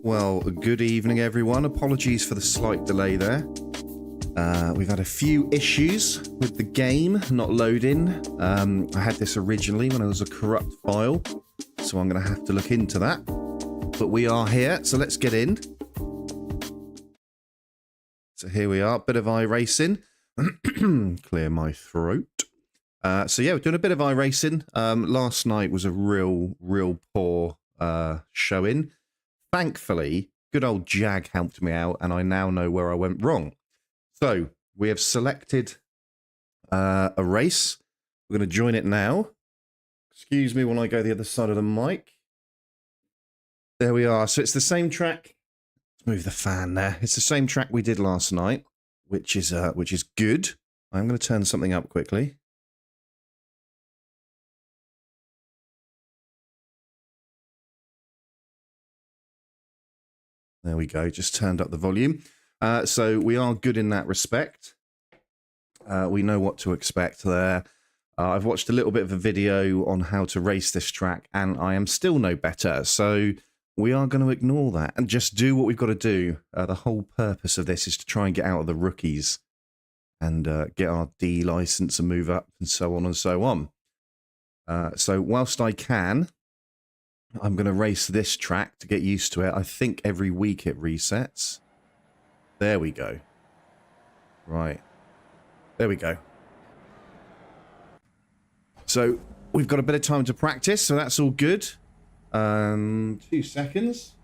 Well, good evening, everyone. Apologies for the slight delay there. We've had a few issues with the game not loading. I had this originally when it was a corrupt file, so I'm going to have to look into that. But we are here, so let's get in. So here we are, bit of iRacing. Clear my throat. So yeah, we're doing a bit of iRacing. Last night was a real poor showing. Thankfully, good old JAG helped me out, and I now know where I went wrong. So we have selected a race. We're going to join it now. Excuse me when I go the other side of the mic. There we are. So it's the same track. Let's move the fan there. It's the same track we did last night, which is good. I'm going to turn something up quickly. There we go, just turned up the volume. So we are good in that respect. We know what to expect there. I've watched a little bit of a video on how to race this track, and I am still no better. So we are going to ignore that and just do what we've got to do. The whole purpose of this is to try and get out of the rookies and get our D license and move up and so on and so on. So whilst I can, I'm going to race this track to get used to it. I think every week it resets. There we go. Right. There we go. So we've got a bit of time to practice, so that's all good. 2 seconds.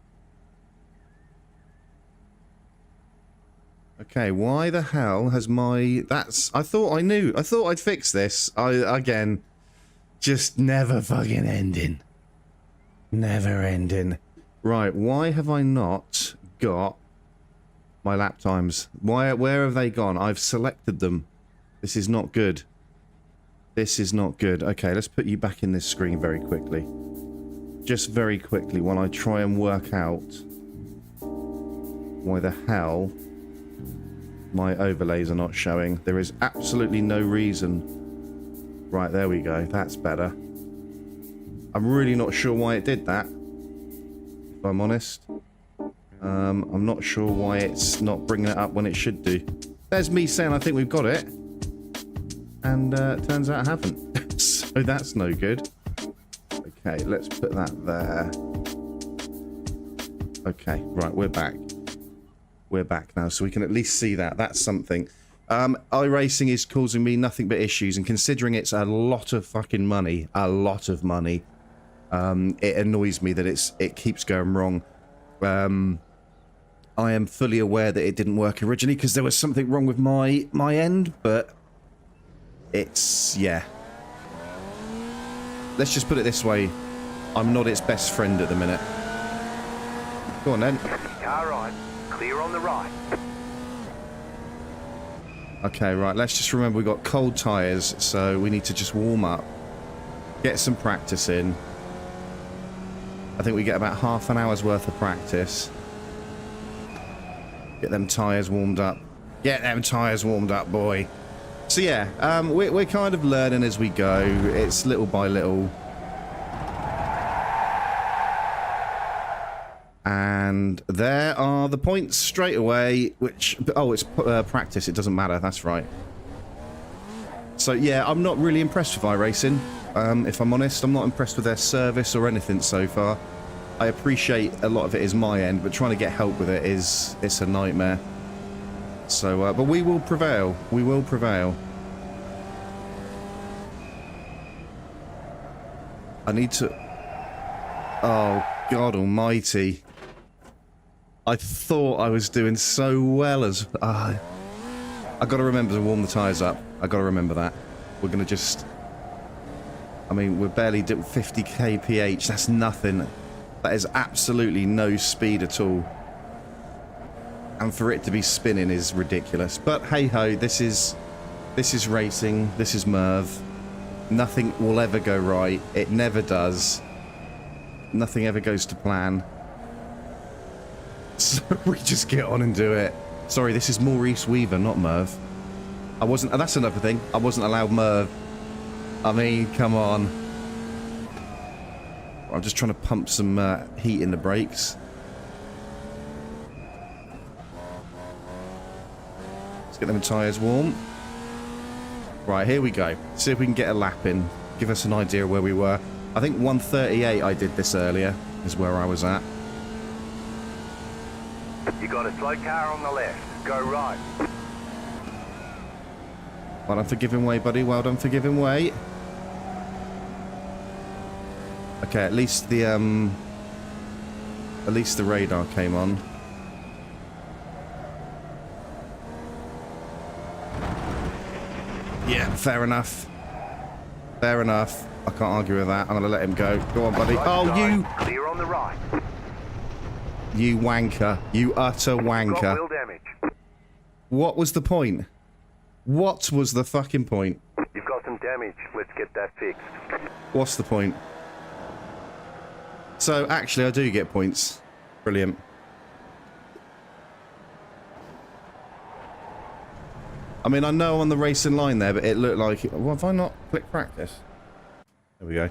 Okay, why the hell has my... I thought I knew. I thought I'd fix this. Again, just never fucking ending. Never ending. Right, why have I not got my lap times? Where have they gone? I've selected them. This is not good. This is not good. Okay, let's put you back in this screen very quickly. Just very quickly while I try and work out why the hell my overlays are not showing. There is absolutely no reason. Right, there we go. That's better. I'm really not sure why it did that, if I'm honest. I'm not sure why it's not bringing it up when it should do. There's me saying I think we've got it, and turns out I haven't. So that's no good. Okay, let's put that there. Okay, right, we're back. We're back now, so we can at least see that. That's something. iRacing is causing me nothing but issues, and considering it's a lot of fucking money, it annoys me that it keeps going wrong. I am fully aware that it didn't work originally because there was something wrong with my end, but it's, yeah. Let's just put it this way. I'm not its best friend at the minute. Go on then. Car right, clear on the right. Okay, right, let's just remember we've got cold tyres, so we need to just warm up, get some practice in. I think we get about half an hour's worth of practice. Get them tyres warmed up. Get them tyres warmed up, boy. So yeah, we're kind of learning as we go. It's little by little. And there are the points straight away, which... Oh, it's practice. It doesn't matter. That's right. So yeah, I'm not really impressed with iRacing. If I'm honest, I'm not impressed with their service or anything so far. I appreciate a lot of it is my end, but trying to get help with it's a nightmare. So, but we will prevail. We will prevail. I need to... Oh, God almighty. I thought I was doing so well as... I got to remember to warm the tyres up. I got to remember that. We're going to just... I mean, we're barely doing 50 kph. That's nothing. That is absolutely no speed at all. And for it to be spinning is ridiculous. But hey-ho, this is racing. This is Merv. Nothing will ever go right. It never does. Nothing ever goes to plan. So we just get on and do it. Sorry, this is Maurice Weaver, not Merv. I wasn't... That's another thing. I wasn't allowed Merv. I mean, come on. I'm just trying to pump some heat in the brakes. Let's get them tyres warm. Right, here we go. See if we can get a lap in. Give us an idea of where we were. I think 138 I did this earlier, is where I was at. You got a slow car on the left. Go right. Well done for giving way, buddy. Well done for giving way. Okay, at least the radar came on. Yeah, fair enough. Fair enough. I can't argue with that. I'm gonna let him go. Go on, buddy. Right Oh, side, you clear on the right. wanker. You utter Got wanker. wheel damage. What was the point? What was the fucking point? You've got some damage. Let's get that fixed. What's the point? So, actually, I do get points. Brilliant. I mean, I know I'm on the racing line there, but it looked like... Well, have I not clicked practice? There we go.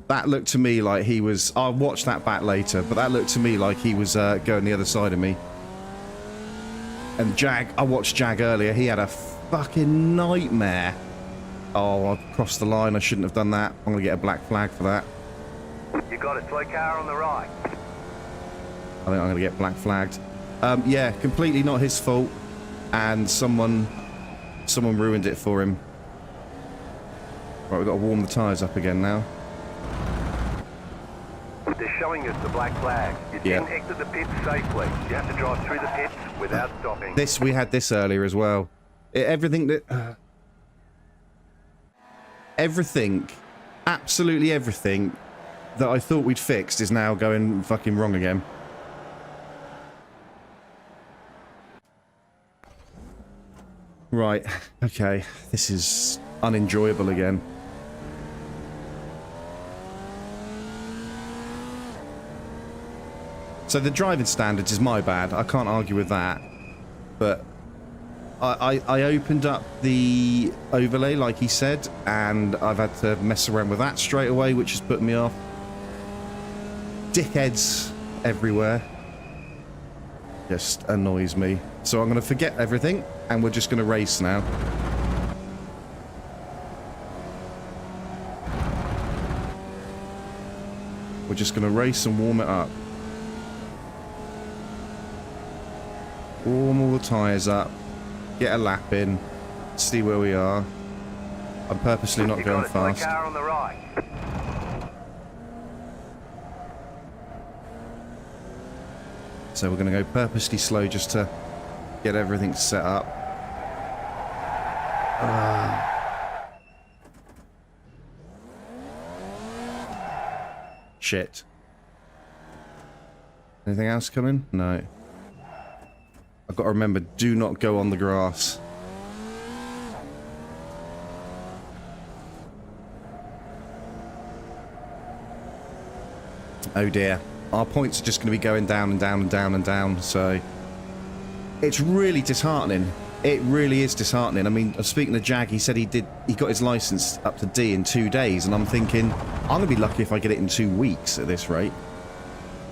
That looked to me like he was... I'll watch that back later, but that looked to me like he was going the other side of me. And Jag... I watched Jag earlier. He had a fucking nightmare. Oh, I crossed the line. I shouldn't have done that. I'm going to get a black flag for that. You got a slow car on the right. I think I'm going to get black flagged. Yeah, completely not his fault. And someone ruined it for him. Right, we've got to warm the tyres up again now. They're showing us the black flag. You didn't exit the pits safely. You have to drive through the pits without stopping. We had this earlier as well. Everything that... everything, absolutely everything that I thought we'd fixed is now going fucking wrong again. Right, okay, this is unenjoyable again. So the driving standards is my bad, I can't argue with that, but I opened up the overlay like he said, and I've had to mess around with that straight away, which has put me off. Dickheads everywhere. Just annoys me. So I'm going to forget everything, and we're just going to race now. We're just going to race and warm it up. Warm all the tyres up. Get a lap in. See where we are. I'm purposely not going fast. You got a slow car on the right. So we're going to go purposely slow just to get everything set up. Shit. Anything else coming? No. I've got to remember, do not go on the grass. Oh dear. Our points are just going to be going down and down and down and down, so... It's really disheartening. It really is disheartening. I mean, speaking to Jag, he said he got his license up to D in 2 days, and I'm thinking, I'm going to be lucky if I get it in 2 weeks at this rate.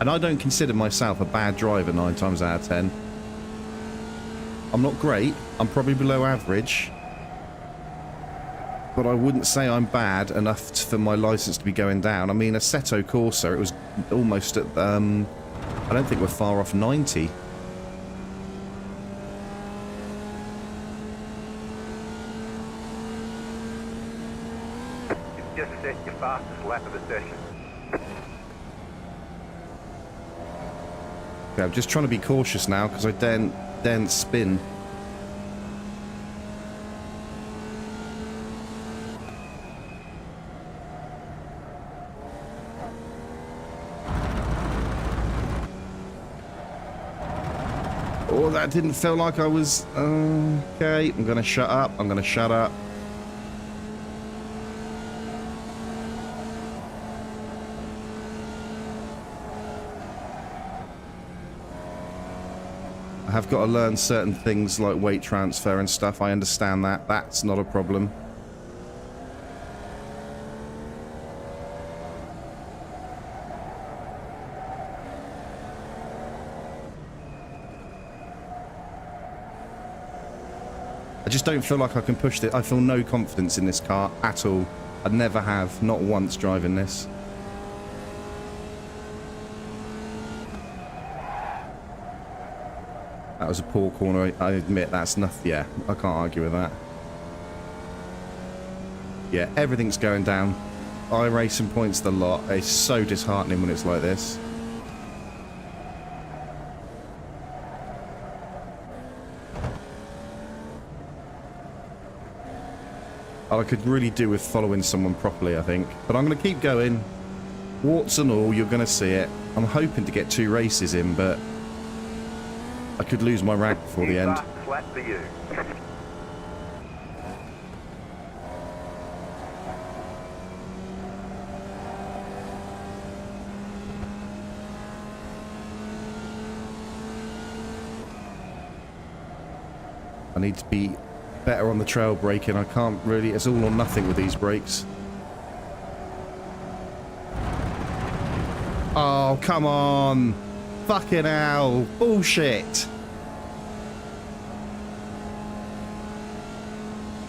And I don't consider myself a bad driver 9 times out of 10. I'm not great. I'm probably below average. But I wouldn't say I'm bad enough for my license to be going down. I mean, Assetto Corsa, it was almost at... I don't think we're far off 90. You've just set your fastest lap of the session. Okay, I'm just trying to be cautious now because I daren't spin. Oh, that didn't feel like I was... Okay, I'm going to shut up. I'm going to shut up. I have got to learn certain things like weight transfer and stuff. I understand that. That's not a problem. I just don't feel like I can push it. I feel no confidence in this car at all. I never have, not once driving this. That was a poor corner. I admit that's nothing. Yeah, I can't argue with that. Yeah, everything's going down. iRacing points the lot. It's so disheartening when it's like this. I could really do with following someone properly, I think. But I'm going to keep going. Warts and all, you're going to see it. I'm hoping to get 2 races in, but I could lose my rank before the end. Flat for you. I need to be better on the trail braking. I can't really... It's all or nothing with these brakes. Oh, come on. Fucking hell. Bullshit.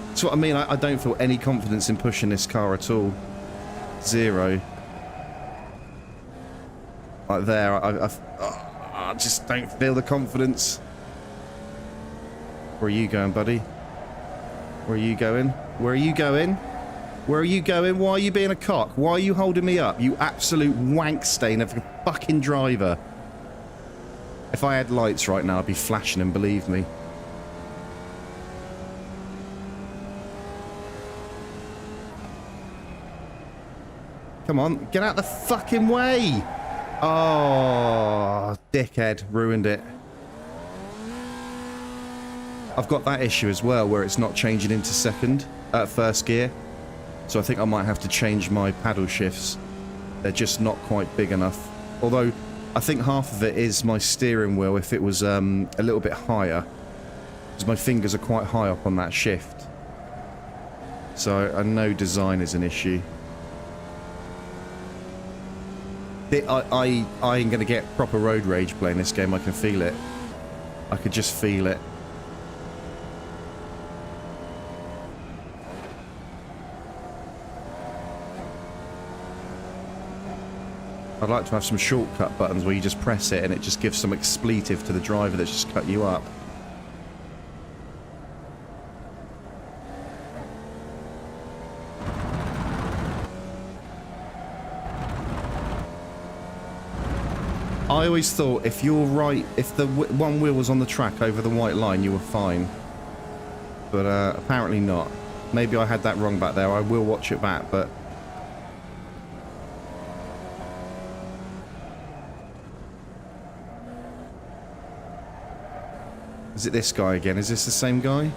That's what I mean. I don't feel any confidence in pushing this car at all. Zero. Like there, I just don't feel the confidence. Where are you going, buddy? Where are you going? Where are you going? Where are you going? Why are you being a cock? Why are you holding me up? You absolute wank stain of a fucking driver. If I had lights right now, I'd be flashing them, believe me. Come on, get out the fucking way! Oh, dickhead, ruined it. I've got that issue as well, where it's not changing into first gear. So I think I might have to change my paddle shifts. They're just not quite big enough. Although, I think half of it is my steering wheel if it was a little bit higher. Because my fingers are quite high up on that shift. So I know design is an issue. I ain't going to get proper road rage playing this game. I can feel it. I could just feel it. I'd like to have some shortcut buttons where you just press it and it just gives some expletive to the driver that's just cut you up. I always thought if you're right, if the one wheel was on the track over the white line, you were fine. But apparently not. Maybe I had that wrong back there. I will watch it back, but... Is it this guy again? Is this the same guy?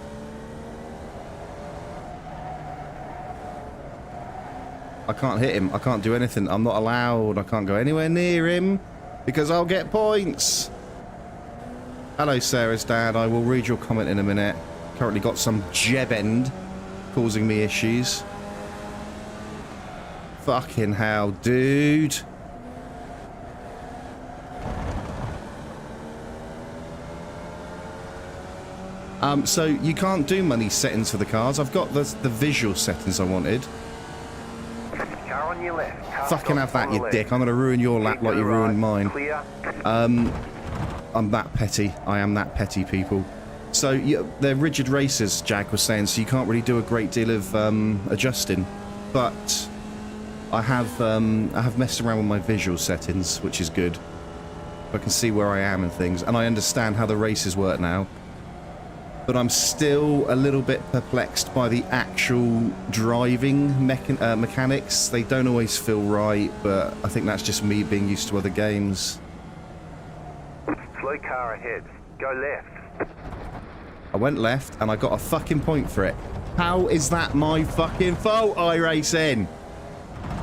I can't hit him. I can't do anything. I'm not allowed. I can't go anywhere near him because I'll get points. Hello, Sarah's dad. I will read your comment in a minute. Currently got some jeb end causing me issues. Fucking hell, dude. So you can't do money settings for the cars. I've got the visual settings I wanted. Car on your left. Car Fucking have that, you dick. I'm going to ruin your lap like you ruined mine. I'm that petty. I am that petty, people. So they're rigid racers, Jag was saying, so you can't really do a great deal of adjusting. But I have messed around with my visual settings, which is good. I can see where I am and things, and I understand how the races work now. But I'm still a little bit perplexed by the actual driving mechanics. They don't always feel right, but I think that's just me being used to other games. Slow car ahead. Go left. I went left, and I got a fucking point for it. How is that my fucking fault, iRacing?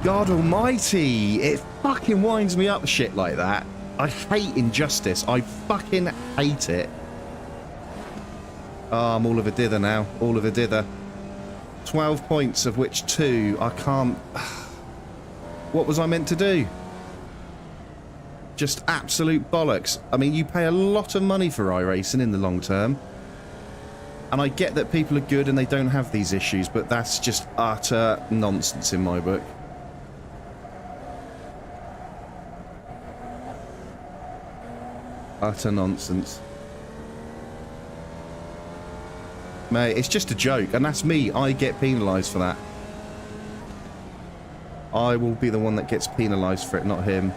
God almighty, it fucking winds me up shit like that. I hate injustice. I fucking hate it. Oh, I'm all of a dither now. All of a dither. 12 points, of which 2 I can't... What was I meant to do? Just absolute bollocks. I mean, you pay a lot of money for iRacing in the long term. And I get that people are good and they don't have these issues, but that's just utter nonsense in my book. Utter nonsense. Mate, it's just a joke, and that's me. I get penalised for that. I will be the one that gets penalised for it, not him.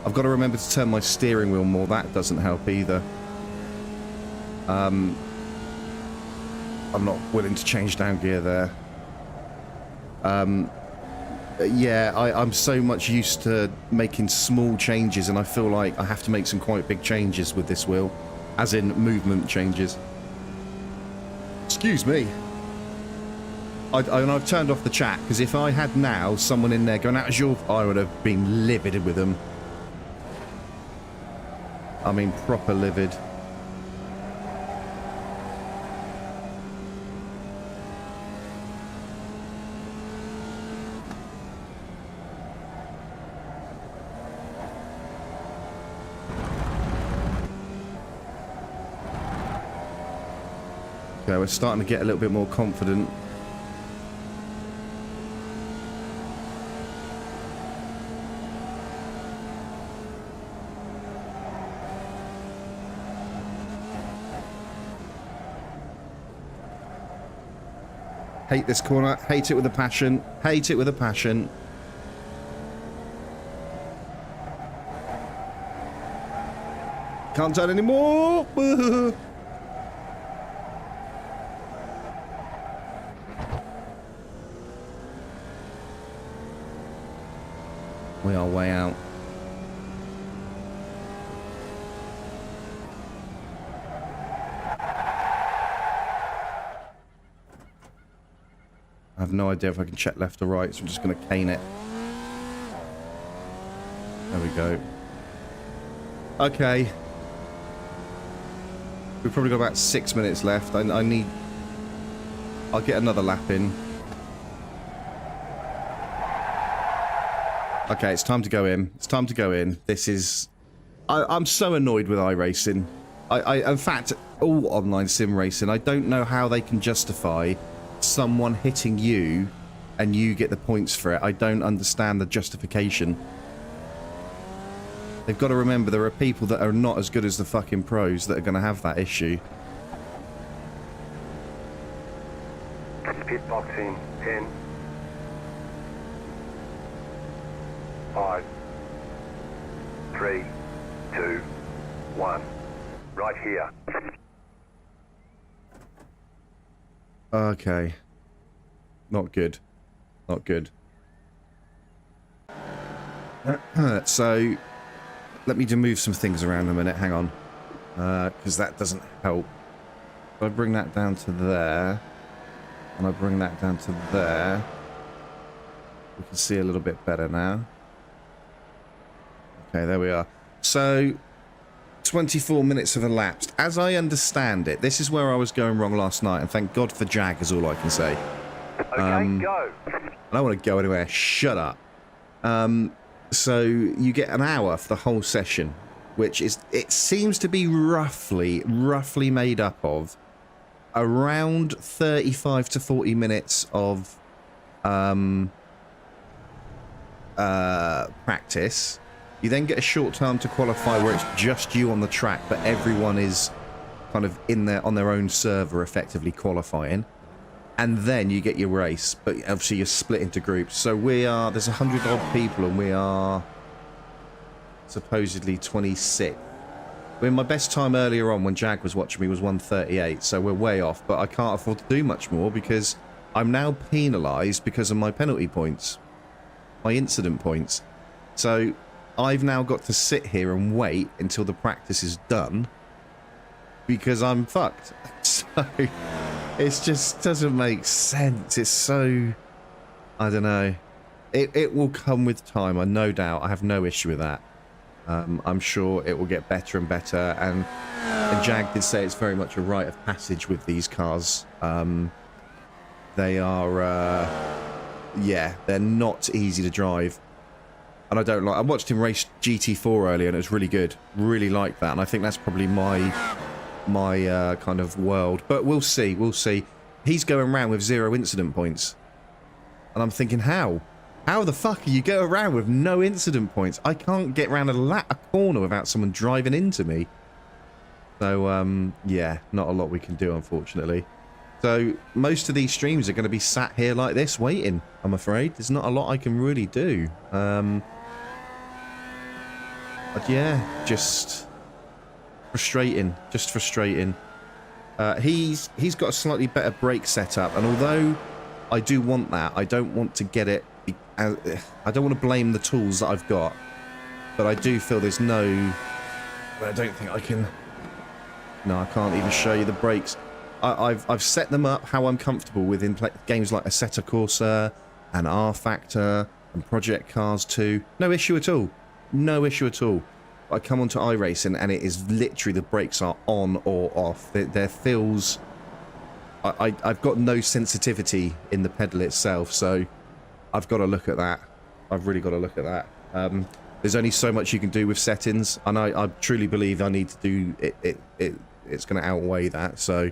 I've got to remember to turn my steering wheel more. That doesn't help either. I'm not willing to change down gear there. Yeah, I'm so much used to making small changes, and I feel like I have to make some quite big changes with this wheel, as in movement changes. Excuse me. And I've turned off the chat, because if I had now someone in there going, "That was your..." I would have been livid with them. I mean, proper livid. Okay, we're starting to get a little bit more confident. Hate this corner. Hate it with a passion. Hate it with a passion. Can't turn anymore. We are way out. I have no idea if I can check left or right, so I'm just going to cane it. There we go. Okay. We've probably got about 6 minutes left. I need... I'll get another lap in. Okay, it's time to go in. It's time to go in. This is... I'm so annoyed with iRacing. In fact, all online sim racing, I don't know how they can justify someone hitting you and you get the points for it. I don't understand the justification. They've got to remember there are people that are not as good as the fucking pros that are going to have that issue. Pit box in 10, 5, 3, 2, 1. Right here. Okay. Not good. Not good. So, let me just move some things around a minute. Hang on. Because that doesn't help. If I bring that down to there, and I bring that down to there, we can see a little bit better now. Okay, there we are. So, 24 minutes have elapsed. As I understand it, this is where I was going wrong last night, and thank God for JAG is all I can say. Okay, go. I don't want to go anywhere. Shut up. So you get an hour for the whole session, which is, it seems to be roughly made up of around 35 to 40 minutes of practice. You then get a short time to qualify where it's just you on the track, but everyone is kind of in there on their own server effectively qualifying. And then you get your race, but obviously you're split into groups. So there's 100 odd people and we are supposedly 26. I mean, my best time earlier on when Jag was watching me was 1:38, so we're way off, but I can't afford to do much more because I'm now penalised because of my penalty points, my incident points. So I've now got to sit here and wait until the practice is done because I'm fucked. So it just doesn't make sense. It's so... I don't know. It will come with time, no doubt. I have no issue with that. I'm sure it will get better and better. And Jag did say it's very much a rite of passage with these cars. They are... yeah, they're not easy to drive. And I don't like... I watched him race GT4 earlier and it was really good. Really liked that. And I think that's probably my my kind of world. But we'll see, we'll see. He's going around with 0 incident points. And I'm thinking, how? How the fuck are you going around with no incident points? I can't get around a corner without someone driving into me. So, yeah, not a lot we can do, unfortunately. So, most of these streams are going to be sat here like this, waiting, I'm afraid. There's not a lot I can really do. But yeah, just frustrating. Just frustrating. He's got a slightly better brake setup, and although I do want that, I don't want to get it... I don't want to blame the tools that I've got, but I do feel there's no... I don't think I can... No, I can't even show you the brakes. I've set them up how I'm comfortable with in games like Assetto Corsa and R Factor and Project Cars 2. No issue at all. No issue at all. I come onto iRacing and it is literally the brakes are on or off. There feels... I've got no sensitivity in the pedal itself, so I've got to look at that. I've really got to look at that. There's only so much you can do with settings, and I truly believe I need to do it. It's going to outweigh that, so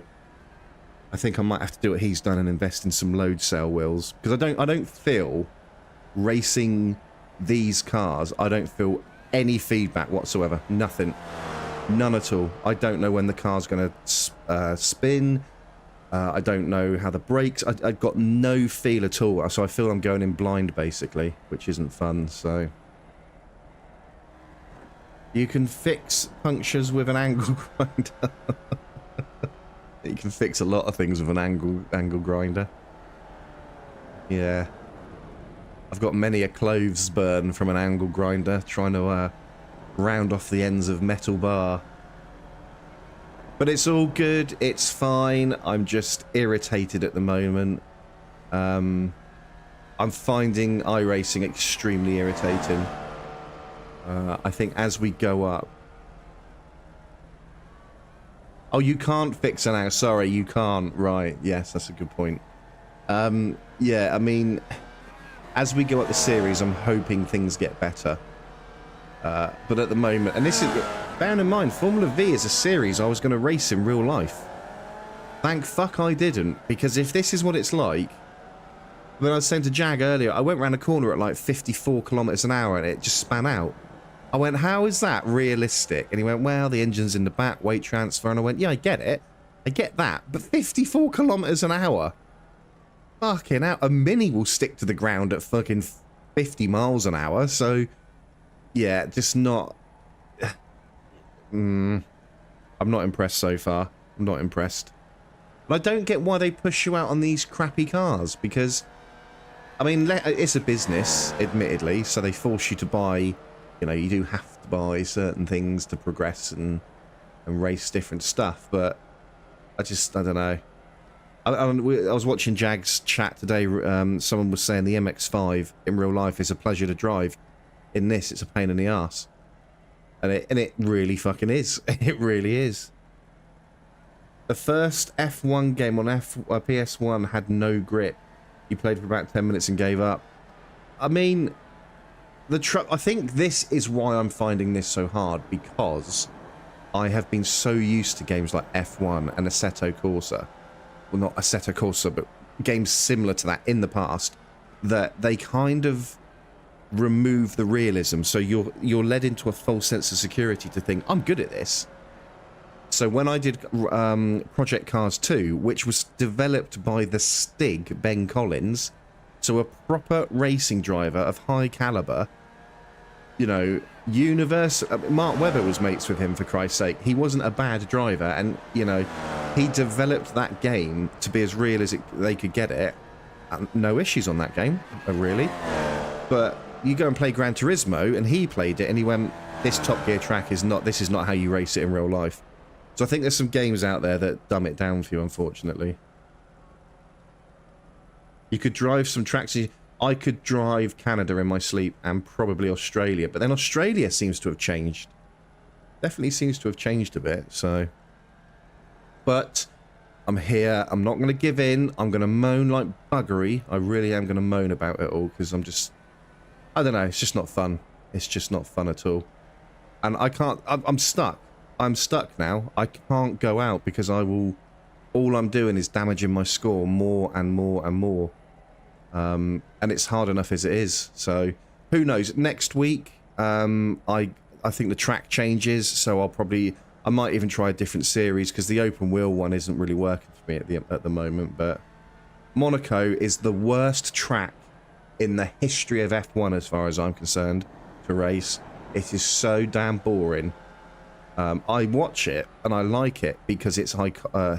I think I might have to do what he's done and invest in some load cell wheels, because I don't feel racing these cars. I don't feel any feedback whatsoever. Nothing. None at all. I don't know when the car's going to spin. I don't know how the brakes... I've got no feel at all, so I feel I'm going in blind, basically, which isn't fun, so... You can fix punctures with an angle grinder. You can fix a lot of things with an angle grinder. Yeah. I've got many a clothes burn from an angle grinder, trying to round off the ends of metal bar. But it's all good, it's fine. I'm just irritated at the moment. I'm finding iRacing extremely irritating. I think as we go up... Oh, you can't fix an angle. Sorry, you can't. Right, yes, that's a good point. Yeah, I mean, as we go up the series, I'm hoping things get better. But at the moment... And this is... Bearing in mind, Formula V is a series I was going to race in real life. Thank fuck I didn't, because if this is what it's like... When I was saying to Jag earlier, I went around a corner at like 54 kilometers an hour and it just span out. I went, how is that realistic? And he went, well, the engine's in the back, weight transfer. And I went, yeah, I get it. I get that. But 54 kilometers an hour? Fucking hell. A Mini will stick to the ground at fucking 50 miles an hour. So, yeah, just not... I'm not impressed so far. I'm not impressed. But I don't get why they push you out on these crappy cars, because, I mean, it's a business, admittedly, so they force you to buy, you know, you do have to buy certain things to progress and race different stuff, but I don't know. I was watching Jag's chat today. Someone was saying the MX-5 in real life is a pleasure to drive. In this, it's a pain in the arse. And it really fucking is. It really is. The first F1 game on PS1 had no grip. You played for about 10 minutes and gave up. I mean, I think this is why I'm finding this so hard, because I have been so used to games like F1 and Assetto Corsa. Well, not Assetto Corsa, but games similar to that in the past, that they kind of remove the realism, so you're led into a false sense of security to think, I'm good at this. So when I did Project Cars 2, which was developed by the Stig, Ben Collins, so a proper racing driver of high caliber, you know, Mark Webber was mates with him, for Christ's sake. He wasn't a bad driver, and, you know, he developed that game to be as real as they could get it. No issues on that game, really. But you go and play Gran Turismo, and he played it, and he went, this Top Gear track is not how you race it in real life. So I think there's some games out there that dumb it down for you, unfortunately. You could drive some tracks. I could drive Canada in my sleep, and probably Australia, but then Australia seems to have changed. Definitely seems to have changed a bit, so... But I'm here. I'm not going to give in. I'm going to moan like buggery. I really am going to moan about it all, because I'm just... I don't know. It's just not fun. It's just not fun at all. And I can't... I'm stuck. I'm stuck now. I can't go out because I will... All I'm doing is damaging my score more and more and more. And it's hard enough as it is. So, who knows? Next week, I think the track changes, so I might even try a different series, because the open wheel one isn't really working for me at the moment, but Monaco is the worst track in the history of F1 as far as I'm concerned to race. It is so damn boring. I watch it and I like it because it's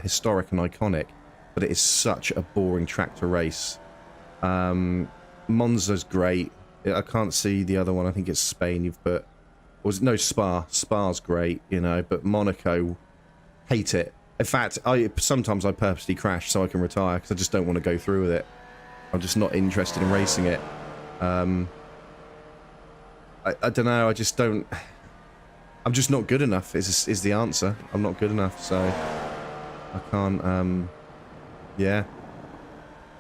historic and iconic, but it is such a boring track to race. Monza's great. I can't see the other one. I think it's Spain you've put. No, Spa. Spa's great, you know, but Monaco, hate it. In fact, sometimes I purposely crash so I can retire because I just don't want to go through with it. I'm just not interested in racing it. I don't know. I just don't. I'm just not good enough. Is the answer? I'm not good enough, so I can't. Yeah,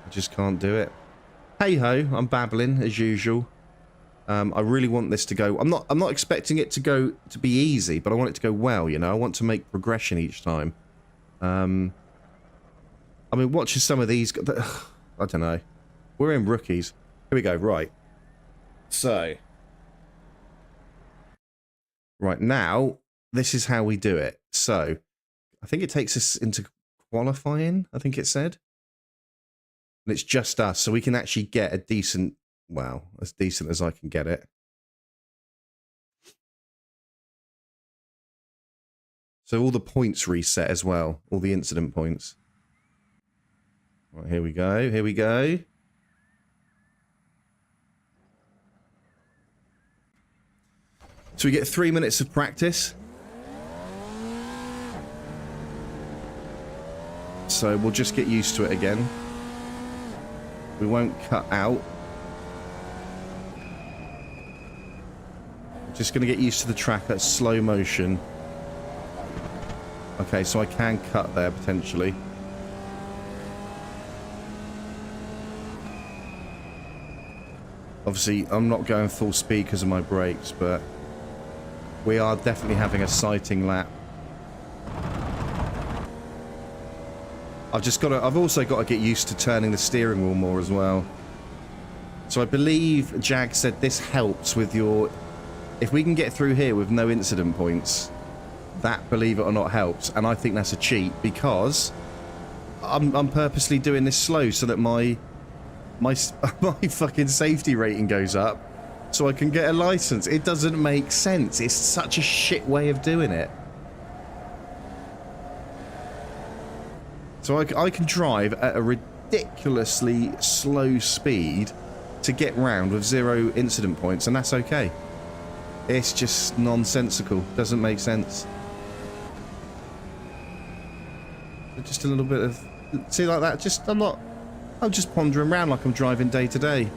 I just can't do it. Hey ho, I'm babbling as usual. I really want this to go. I'm not expecting it to be easy, but I want it to go well. You know, I want to make progression each time. I mean, watching some of these. I don't know. We're in rookies. Here we go. Right. So. Right now, this is how we do it. So, I think it takes us into qualifying. I think it said. And it's just us, so we can actually get a decent, well, as decent as I can get it. So all the points reset as well, all the incident points. Right, here we go, here we go. So we get 3 minutes of practice. So we'll just get used to it again. We won't cut out. Just going to get used to the track at slow motion. Okay, so I can cut there potentially. Obviously, I'm not going full speed because of my brakes, but we are definitely having a sighting lap. I've also got to get used to turning the steering wheel more as well. So I believe Jag said this helps with your... If we can get through here with no incident points, that, believe it or not, helps. And I think that's a cheat because I'm purposely doing this slow so that my fucking safety rating goes up so I can get a license. It doesn't make sense. It's such a shit way of doing it. So I can drive at a ridiculously slow speed to get round with 0 incident points, and that's okay. It's just nonsensical. Doesn't make sense. Just a little bit of... See, like that? Just, I'm just pondering around like I'm driving day to day.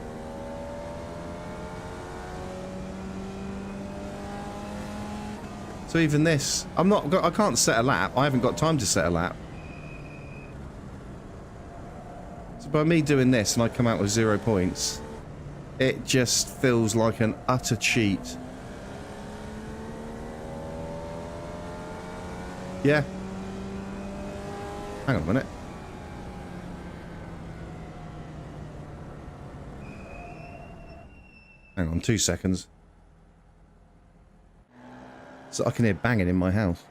So even this... I can't set a lap. I haven't got time to set a lap. So by me doing this and I come out with 0 points, it just feels like an utter cheat. Yeah. Hang on a minute. Hang on 2 seconds. So I can hear banging in my house.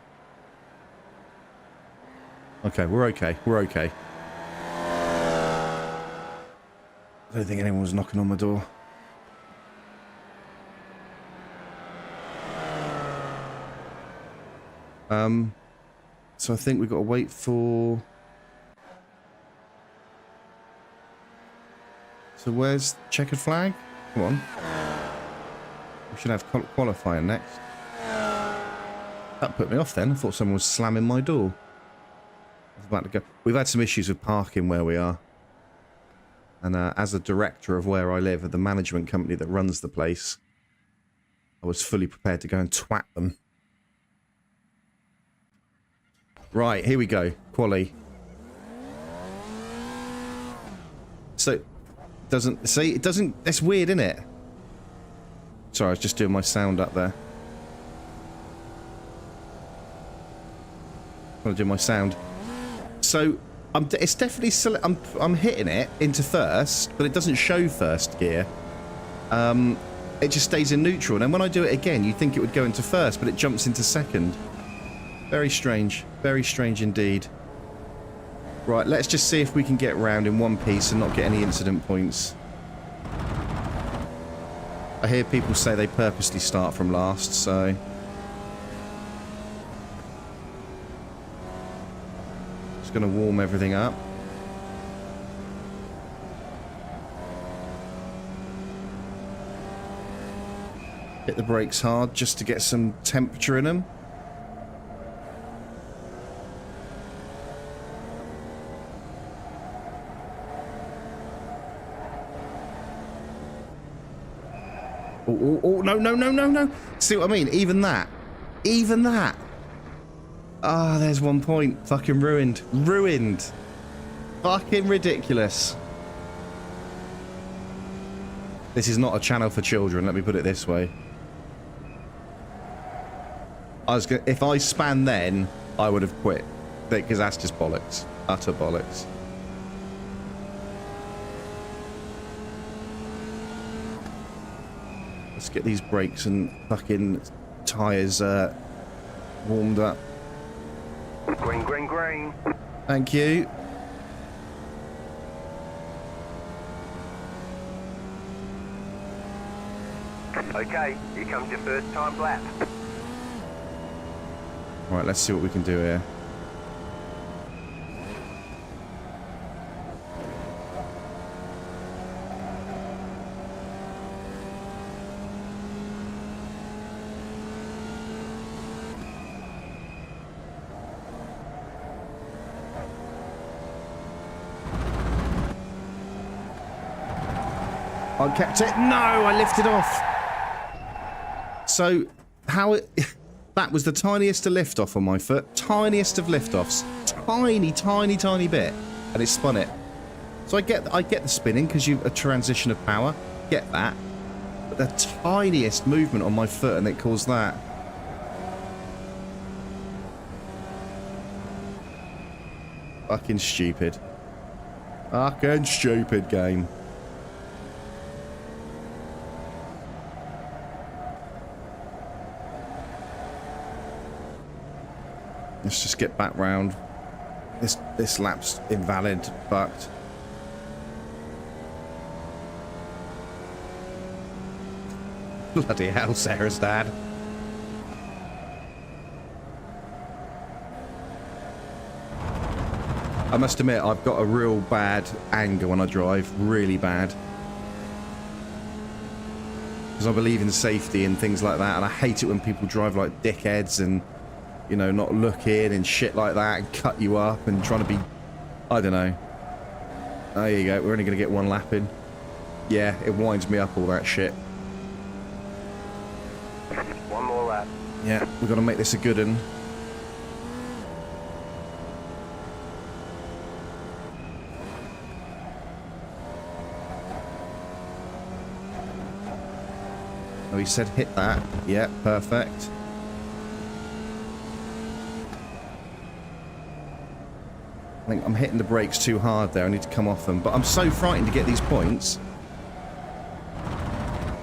Okay, we're okay. We're okay. I don't think anyone was knocking on my door. So I think we've got to wait for... So where's checkered flag? Come on. We should have qualifying next. That put me off then. I thought someone was slamming my door. I was about to go. We've had some issues with parking where we are. And as a director of where I live, of the management company that runs the place, I was fully prepared to go and twat them. Right, here we go. Quali. So, doesn't... See, it doesn't... That's weird, isn't it? Sorry, I was just doing my sound up there. Trying to do my sound. So it's definitely I'm hitting it into first, but it doesn't show first gear. It just stays in neutral, and then when I do it again, you'd think it would go into first, but it jumps into second. Very strange indeed. Right, let's just see if we can get round in one piece and not get any incident points. I hear people say they purposely start from last, so... Just going to warm everything up. Hit the brakes hard just to get some temperature in them. Oh, no. See what I mean? Even that. Ah, there's 1 point. Fucking ruined. Fucking ridiculous. This is not a channel for children, let me put it this way. If I span then, I would have quit. Because that's just bollocks. Utter bollocks. Let's get these brakes and fucking tyres warmed up. Green. Thank you. Okay, here comes your first time lap. Right, let's see what we can do here. I kept it. No, I lifted off. So, how it... That was the tiniest of lift-off on my foot. Tiniest of lift-offs. Tiny bit. And it spun it. So I get the spinning because you a transition of power. Get that. But the tiniest movement on my foot and it caused that. Fucking stupid. Fucking stupid game. Let's just get back round. This lap's invalid, fucked. Bloody hell, Sarah's dad. I must admit, I've got a real bad anger when I drive. Really bad. Because I believe in safety and things like that, and I hate it when people drive like dickheads and... You know, not looking and shit like that and cut you up and trying to be... I don't know. There you go. We're only going to get one lap in. Yeah, it winds me up, all that shit. One more lap. Yeah, we've got to make this a good one. Oh, he said hit that. Yeah, perfect. I think I'm hitting the brakes too hard there. I need to come off them. But I'm so frightened to get these points.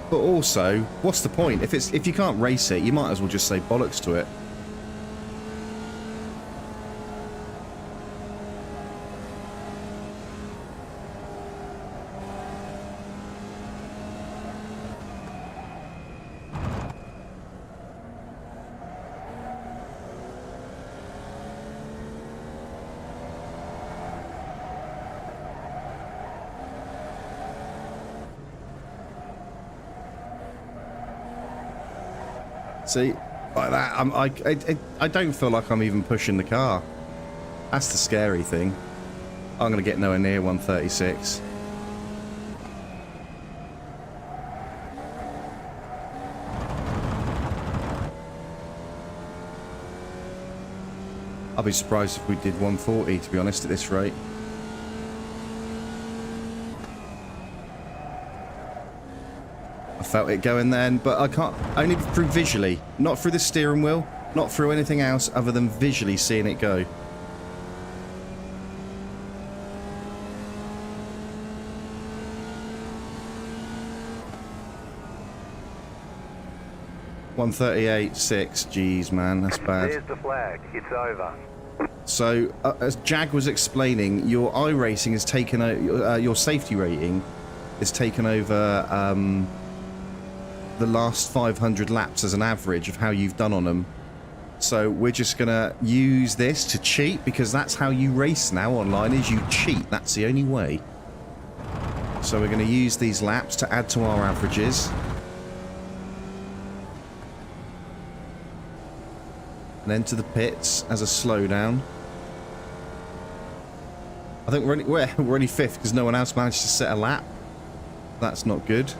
But also, what's the point? If you can't race it, you might as well just say bollocks to it. See, like that, I don't feel like I'm even pushing the car. That's the scary thing. I'm going to get nowhere near 136. I'll be surprised if we did 140, to be honest, at this rate. I felt it going then, but I can't, only through visually, not through the steering wheel. Not through anything else other than visually seeing it go. .138.6. Jeez, man, that's bad. There's the flag. It's over. So, as Jag was explaining, your iRacing has taken your safety rating has taken over the last 500 laps as an average of how you've done on them. So we're just gonna use this to cheat, because that's how you race now online, is you cheat. That's the only way. So we're gonna use these laps to add to our averages. And enter the pits as a slowdown. I think we're only fifth because no one else managed to set a lap. That's not good.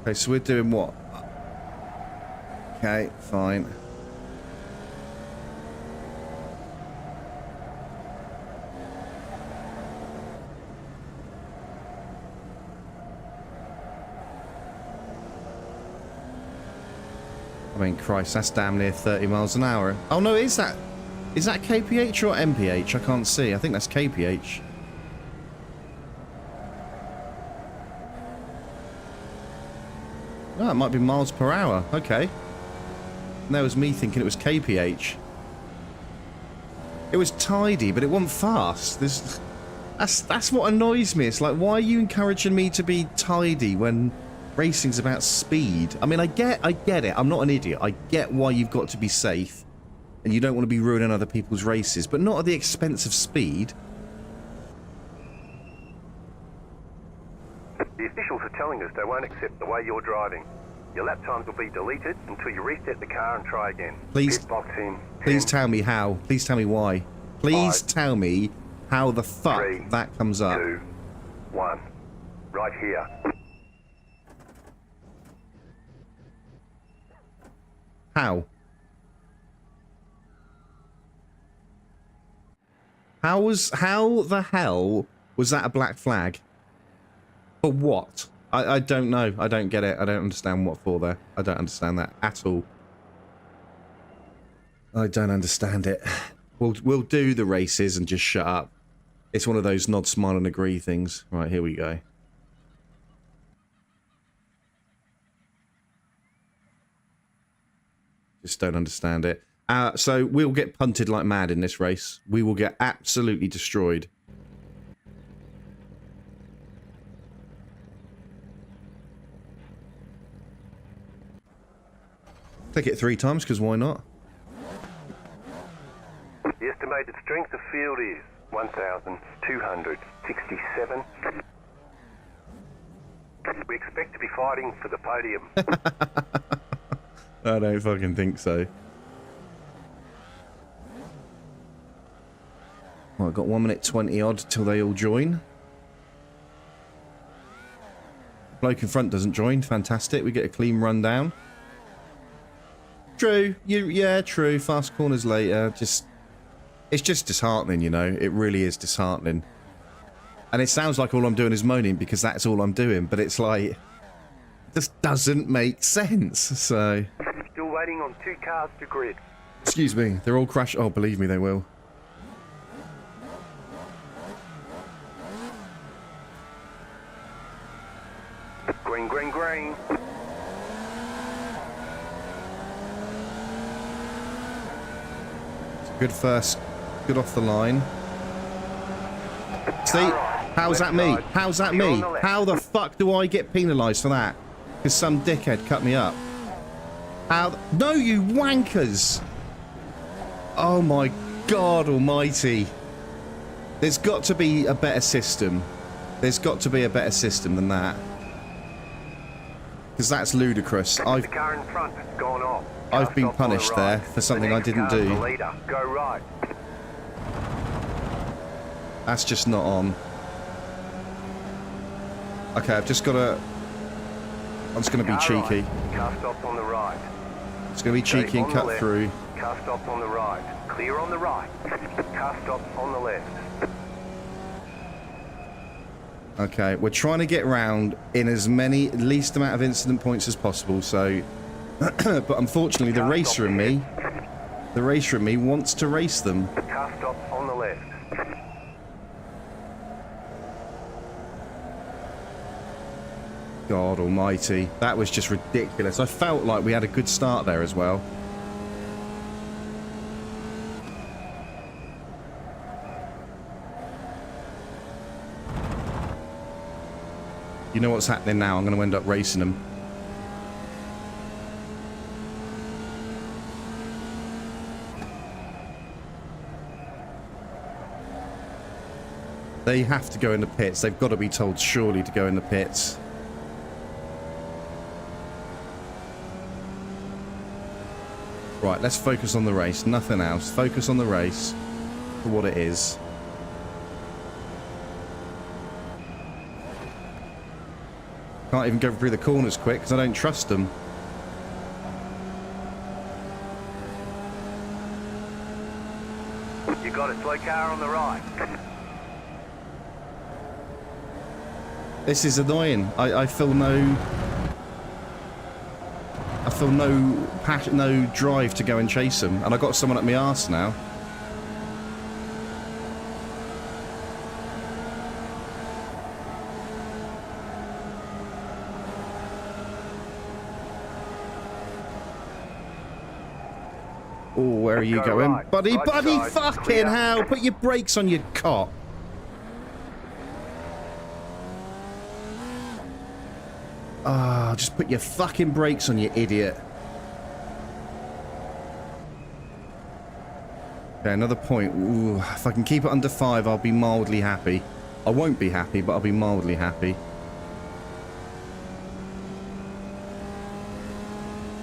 Okay, so we're doing what? Okay, fine. I mean, Christ, that's damn near 30 miles an hour. Oh no, is that KPH or MPH? I can't see. I think that's KPH. Oh, it might be miles per hour. Okay. And that was me thinking it was KPH. It was tidy, but it wasn't fast. That's what annoys me. It's like, why are you encouraging me to be tidy when racing's about speed? I mean, I get it. I'm not an idiot. I get why you've got to be safe and you don't want to be ruining other people's races, but not at the expense of speed. The officials are telling us they won't accept the way you're driving. Your lap times will be deleted until you reset the car and try again. Please, Pit box in. please tell me how. Please tell me why. Please 5, tell me how the fuck 3, that comes up. 2, 1. Right here. How? How the hell was that a black flag? For what? I don't know. I don't get it. I don't understand what for there. I don't understand that at all. I don't understand it. We'll do the races and just shut up. It's one of those nod, smile and agree things. Right, here we go. Just don't understand it. So we'll get punted like mad in this race. We will get absolutely destroyed. Take it 3 times, because why not? The estimated strength of field is 1,267. We expect to be fighting for the podium. I don't fucking think so. Well, I've got 1 minute 20 odd till they all join. Bloke in front doesn't join. Fantastic. We get a clean rundown. True. Yeah, true. Fast corners later. It's just disheartening, you know. It really is disheartening. And it sounds like all I'm doing is moaning because that's all I'm doing. But it's like, it just doesn't make sense. So. Still waiting on 2 cars to grid. Excuse me. They're all crashed. Oh, believe me, they will. Green, green, green. Good first. Good off the line. See? How's that me? How's that me? How the fuck do I get penalised for that? Because some dickhead cut me up. How? No, you wankers! Oh my God almighty. There's got to be a better system. There's got to be a better system than that. Because that's ludicrous. The car in front has gone off. I've been punished there for something I didn't do. Go right. That's just not on. Okay, I've just got to... I'm just going to be cheeky. Car stops on the right. It's going to be cheeky and cut through. Car stops on the right. Clear on the right. Car stops on the left. Okay, we're trying to get round in as many, least amount of incident points as possible, so... but unfortunately, the racer in me wants to race them. Car stop on the left. God almighty, that was just ridiculous. I felt like we had a good start there as well. You know what's happening now? I'm going to end up racing them. They have to go in the pits. They've got to be told surely to go in the pits. Right, let's focus on the race. Nothing else. Focus on the race for what it is. Can't even go through the corners quick because I don't trust them. You got a slow car on the right. This is annoying. I feel no... I feel no passion, no drive to go and chase them. And I got someone at my arse now. Oh, where are you Go going? right. Buddy, Right buddy, side, fucking clear. hell. Put your brakes on, you cop. Ah, just put your fucking brakes on, you idiot. Okay, another point. Ooh, if I can keep it under 5, I'll be mildly happy. I won't be happy, but I'll be mildly happy.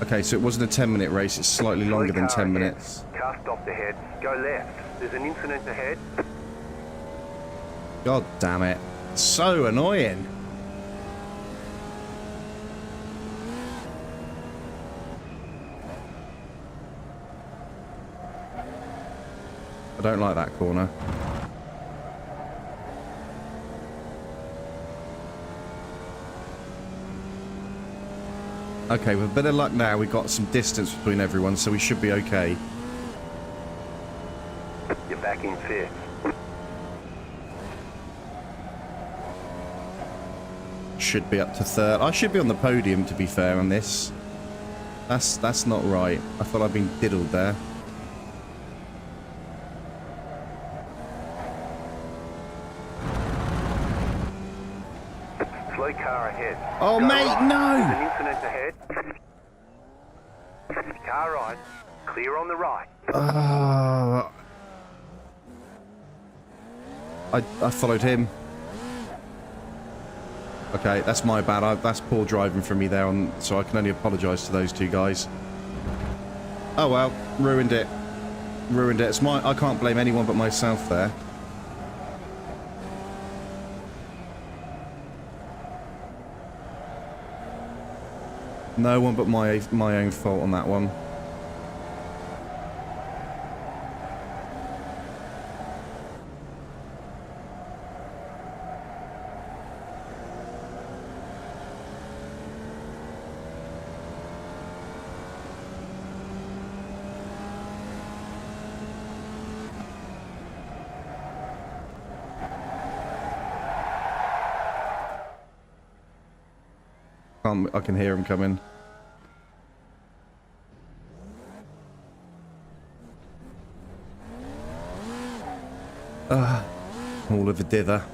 Okay, so it wasn't a 10-minute race. It's slightly longer than 10 minutes. Car stopped ahead. Go left. There's an incident ahead. God damn it. So annoying. I don't like that corner. Okay, with a bit of luck now, we've got some distance between everyone, so we should be okay. You're back in fifth. Should be up to 3rd. I should be on the podium, to be fair, on this. That's not right. I thought I'd been diddled there. Slow car ahead. Oh, Go mate, right. no! There's an incident ahead. Car right. Clear on the right. I followed him. Okay, that's my bad. That's poor driving from me there, so I can only apologise to those two guys. Oh well, ruined it. Ruined it. It's I can't blame anyone but myself there. No one but my own fault on that one. I can hear him coming. All of a dither.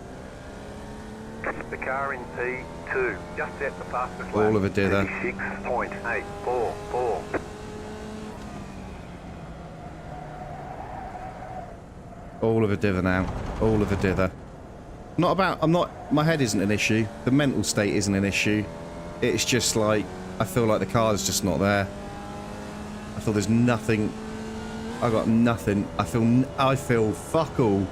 The car in P2 just set the fastest lap. All of a dither. 36.844. All of a dither now. All of a dither. My head isn't an issue. The mental state isn't an issue. It's just like, I feel like the car's just not there. I feel there's nothing. I got nothing. I feel fuck all.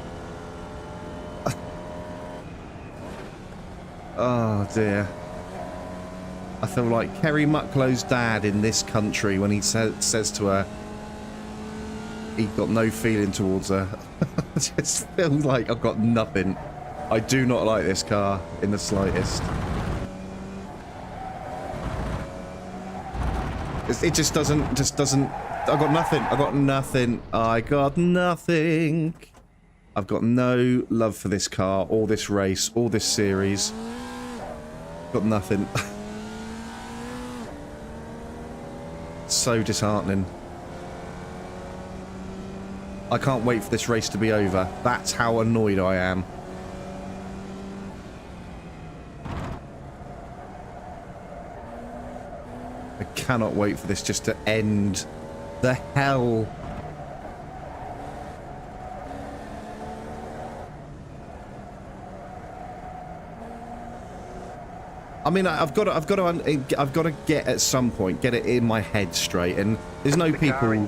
Oh dear. I feel like Kerry Mucklow's dad in This Country when he says to her, he got no feeling towards her. I just feel like I've got nothing. I do not like this car in the slightest. It just doesn't, I got nothing. I got nothing. I got nothing. I've got no love for this car, or this race, or this series. Got nothing. So disheartening. I can't wait for this race to be over. That's how annoyed I am. I cannot wait for this just to end. The hell. I mean, I've got to get at some point, get it in my head straight, and there's no people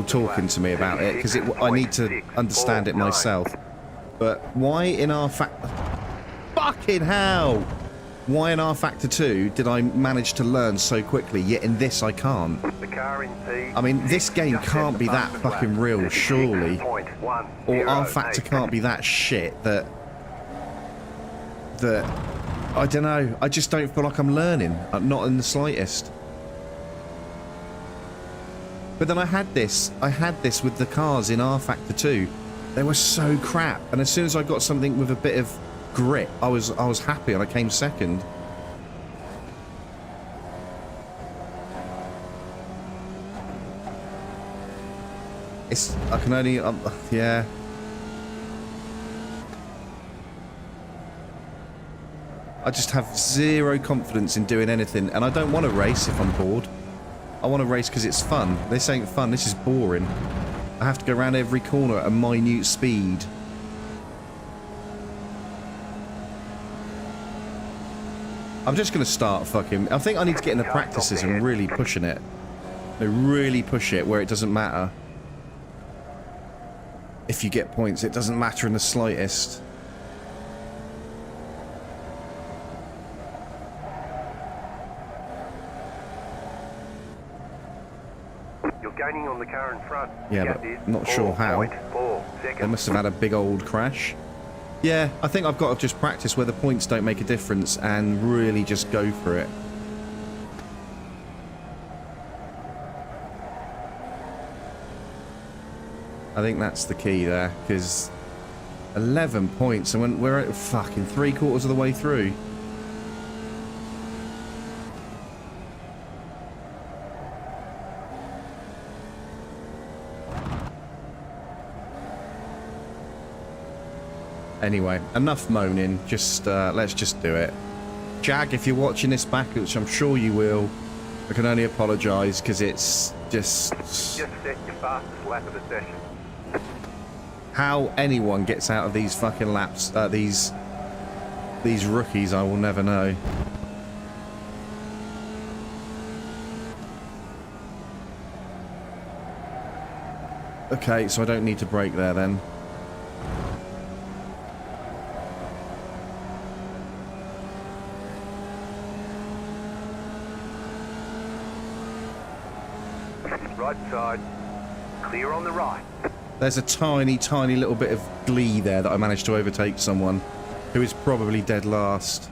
talking to me about it because I need to understand it myself. But why in our fucking hell? Why in R Factor 2 did I manage to learn so quickly, yet in this I can't? I mean, this game can't be that fucking real, surely. Or R Factor can't be that shit that I don't know, I just don't feel like I'm learning, not in the slightest. But then I had this with the cars in R Factor 2. They were so crap, and as soon as I got something with a bit of grit, I was happy and I came second. I can only yeah. I just have zero confidence in doing anything, and I don't want to race if I'm bored. I want to race because it's fun. This ain't fun, this is boring. I have to go around every corner at a minute speed. I'm just going to start fucking... I think I need to get in the practices and really pushing it. Really push it where it doesn't matter. If you get points, it doesn't matter in the slightest. You're gaining on the car in front. Yeah, but not sure how. They must have had a big old crash. Yeah, I think I've got to just practice where the points don't make a difference and really just go for it. I think that's the key there, because 11 points and when we're at fucking 3/4 of the way through. Anyway, enough moaning, just let's just do it. Jag, if you're watching this back, which I'm sure you will, I can only apologise because it's just set your fastest lap of the session. How anyone gets out of these fucking laps, these rookies, I will never know. Okay, so I don't need to brake there then. Right side, clear on the right. There's a tiny, tiny little bit of glee there that I managed to overtake someone who is probably dead last.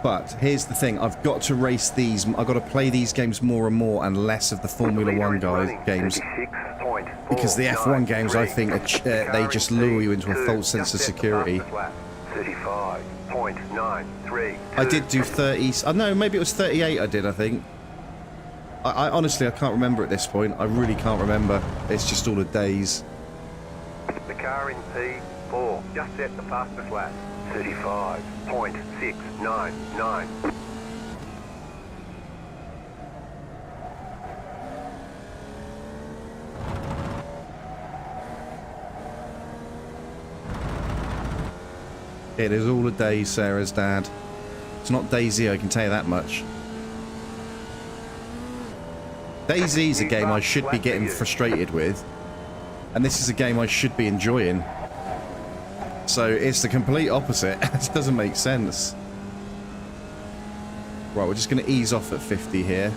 But here's the thing, I've got to race these, I've got to play these games more and more and less of the Formula 1 games. Because the F1 games, I think, they just lure you into a false sense of security. 35.93. I did do 30. I know, maybe it was 38 I did, I think. I honestly, I can't remember at this point. I really can't remember. It's just all a daze. The car in P4 just set the fastest lap. 35.699. It is all a daze, Sarah's dad. It's not Daisy, I can tell you that much. DayZ's a game I should be getting frustrated with, and this is a game I should be enjoying. So it's the complete opposite. It doesn't make sense. Right, we're just going to ease off at 50 here.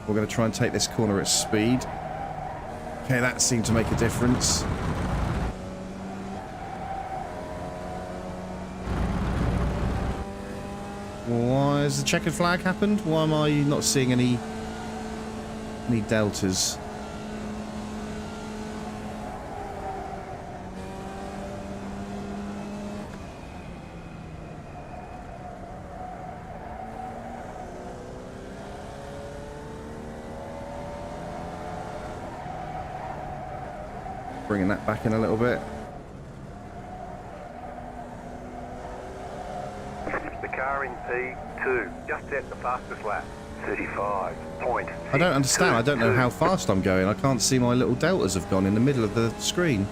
We're going to try and take this corner at speed. Okay, that seemed to make a difference. Why has the checkered flag happened? Why am I not seeing any deltas? Bringing that back in a little bit. The car in P2 just set the fastest lap. 35.6. I don't understand. I don't know how fast I'm going. I can't see my little deltas have gone in the middle of the screen.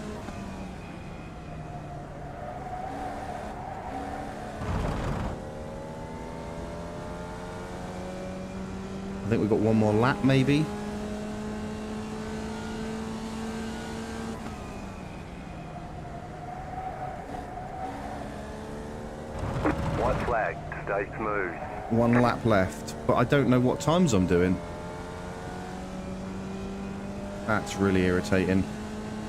I think we've got one more lap, maybe. White flag to stay smooth. One lap left, but I don't know what times I'm doing. That's really irritating.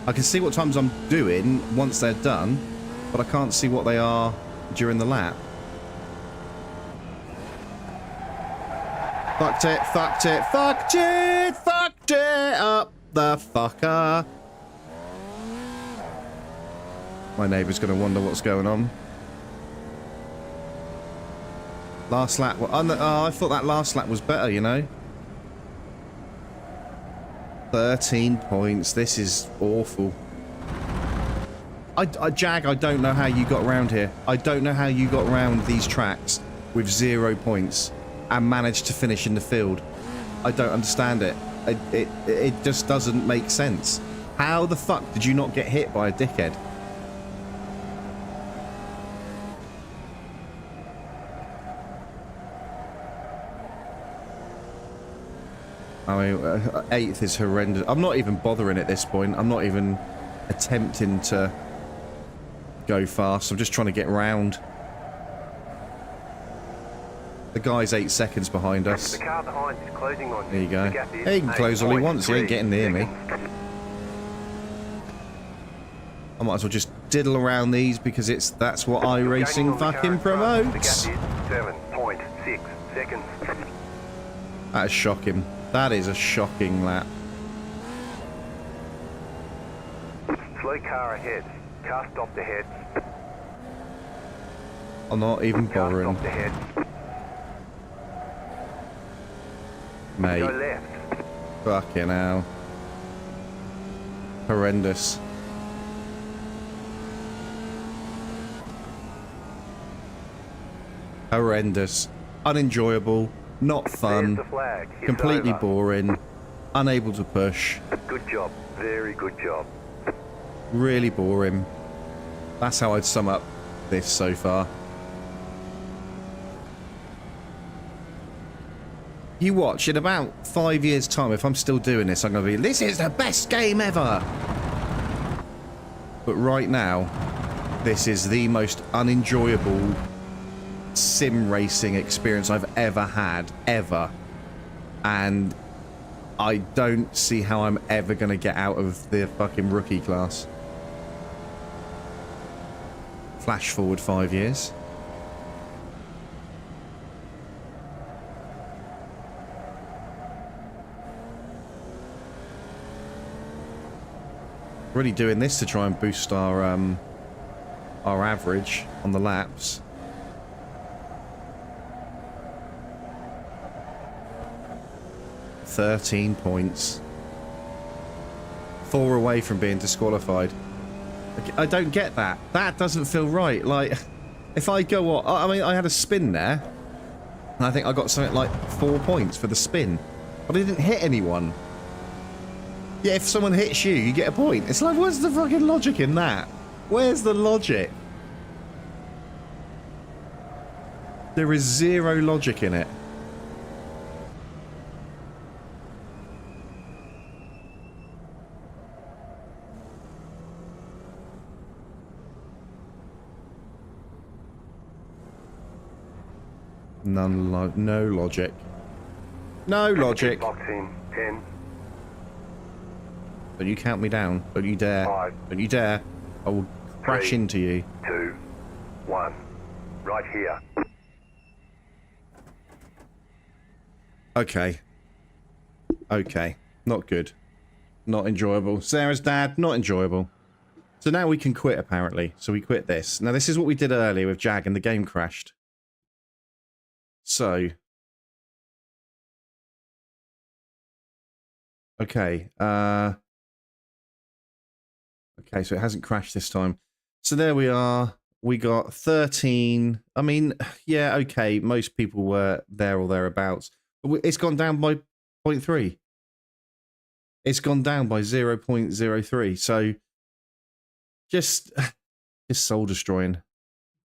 I can see what times I'm doing once they're done, but I can't see what they are during the lap. Fucked it, fucked it, fucked it, fucked it up the fucker. My neighbour's going to wonder what's going on. Last lap. Oh, I thought that last lap was better, you know. 13 points. This is awful. Jag, I don't know how you got around here. I don't know how you got around these tracks with 0 points and managed to finish in the field. I don't understand it. It just doesn't make sense. How the fuck did you not get hit by a dickhead? I mean, 8th is horrendous. I'm not even bothering at this point. I'm not even attempting to go fast. I'm just trying to get round. The guy's 8 seconds behind us. The car behind is closing on you. There you go. Yeah, he can close all he wants. You ain't getting near me. I might as well just diddle around these because that's what iRacing fucking promotes. The gap is 7.6 seconds. That is shocking. That is a shocking lap. Slow car ahead. Car stopped ahead. I'm not even Car bothering. stopped ahead. Mate. Go left. Fucking hell. Horrendous. Horrendous. Unenjoyable. Not fun. There's the flag. It's Completely over. boring. Unable to push. Good job. Very good job. Really boring. That's how I'd sum up this so far. You watch, in about 5 years' time, if I'm still doing this, I'm going to be, this is the best game ever! But right now, this is the most unenjoyable sim racing experience I've ever had, ever. And I don't see how I'm ever going to get out of the fucking rookie class. Flash forward 5 years. Really doing this to try and boost our average on the laps. $13 points. 4 away from being disqualified. I don't get that. That doesn't feel right. Like, if I go on... I mean, I had a spin there. And I think I got something like 4 points for the spin. But I didn't hit anyone. Yeah, if someone hits you, you get a point. It's like, where's the fucking logic in that? Where's the logic? There is 0 logic in it. No logic. No logic. Box in 10, Don't you count me down. Don't you dare. 5, Don't you dare. I will crash 3, into you. 2, 1. Right here. Okay. Okay. Not good. Not enjoyable. Sarah's dad, not enjoyable. So now we can quit, apparently. So we quit this. Now, this is what we did earlier with Jag, and the game crashed. So... Okay. Okay, so it hasn't crashed this time. So there we are. We got 13. I mean, yeah, okay. Most people were there or thereabouts. But it's gone down by 0.3. It's gone down by 0.03. So just soul destroying.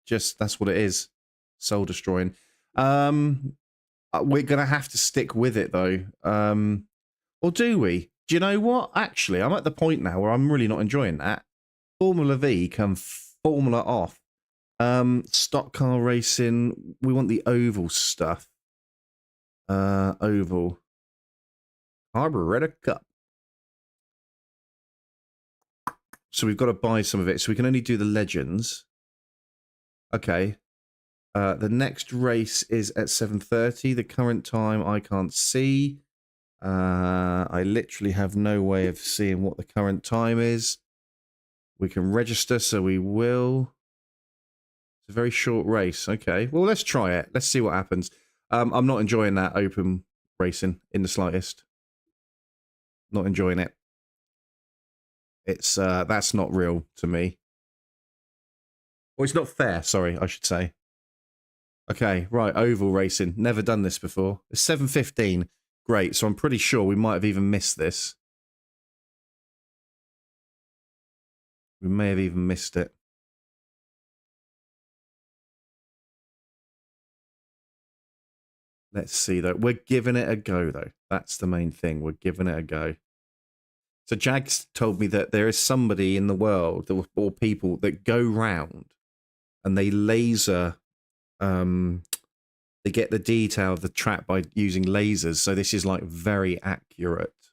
Just that's what it is. Soul destroying. We're gonna have to stick with it though. Or do we? Do you know what? Actually, I'm at the point now where I'm really not enjoying that. Formula V can Formula off. Stock car racing. We want the oval stuff. Oval. Carburetor Cup. So we've got to buy some of it. So we can only do the legends. Okay. The next race is at 7:30. The current time I can't see. I literally have no way of seeing what the current time is. We can register, so we will. It's a very short race. Okay. Well, let's try it. Let's see what happens. I'm not enjoying that open racing in the slightest. Not enjoying it. It's that's not real to me. Well, it's not fair, sorry, I should say. Okay, right, oval racing. Never done this before. It's 7:15. Great, so I'm pretty sure we might have even missed this. We may have even missed it. Let's see, though. We're giving it a go, though. That's the main thing. We're giving it a go. So Jags told me that there is somebody in the world, or people, that go round and they laser... they get the detail of the track by using lasers. So this is like very accurate.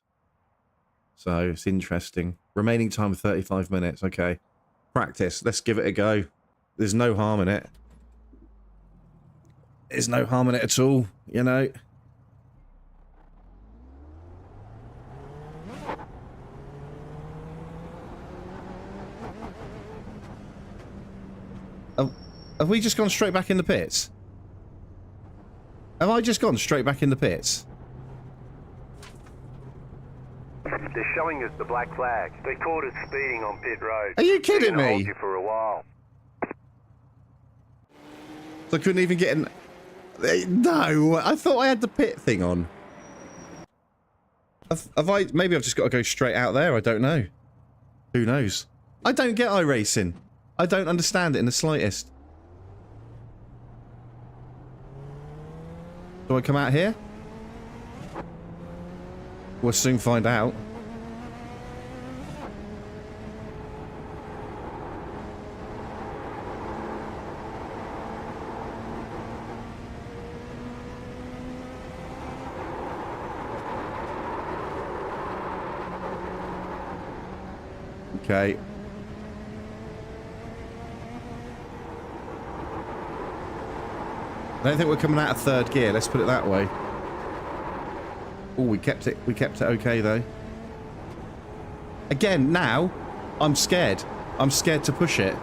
So it's interesting. Remaining time of 35 minutes. Okay. Practice. Let's give it a go. There's no harm in it. There's no harm in it at all, you know. Have we just gone straight back in the pits? Have I just gone straight back in the pits? They're showing us the black flag. They caught us speeding on pit road. Are you kidding They're gonna me? hold you for a while. So I couldn't even get in... No, I thought I had the pit thing on. Have I... Maybe I've just got to go straight out there, I don't know. Who knows? I don't get iRacing. I don't understand it in the slightest. Do I come out here? We'll soon find out. Okay. I don't think we're coming out of third gear, let's put it that way. Oh, we kept it okay though. Again, now, I'm scared. I'm scared to push it.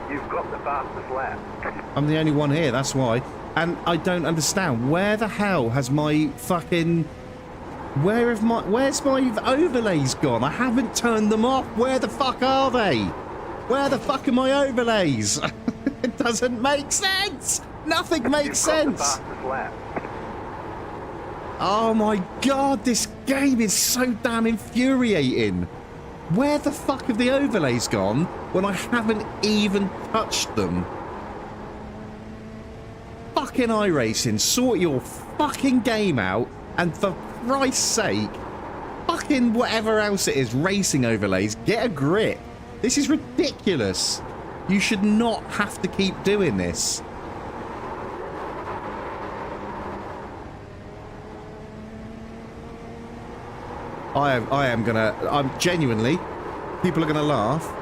You've got the fastest lap. I'm the only one here, that's why. And I don't understand. Where the hell has my fucking... Where's my overlays gone? I haven't turned them off. Where the fuck are they? Where the fuck are my overlays? It doesn't make sense. Nothing makes sense. Oh my god, this game is so damn infuriating. Where the fuck have the overlays gone when I haven't even touched them? Fucking iRacing, sort your fucking game out And for Christ's sake, fucking whatever else it is, racing overlays, get a grip. This is ridiculous. You should not have to keep doing this. I'm genuinely, people are gonna laugh,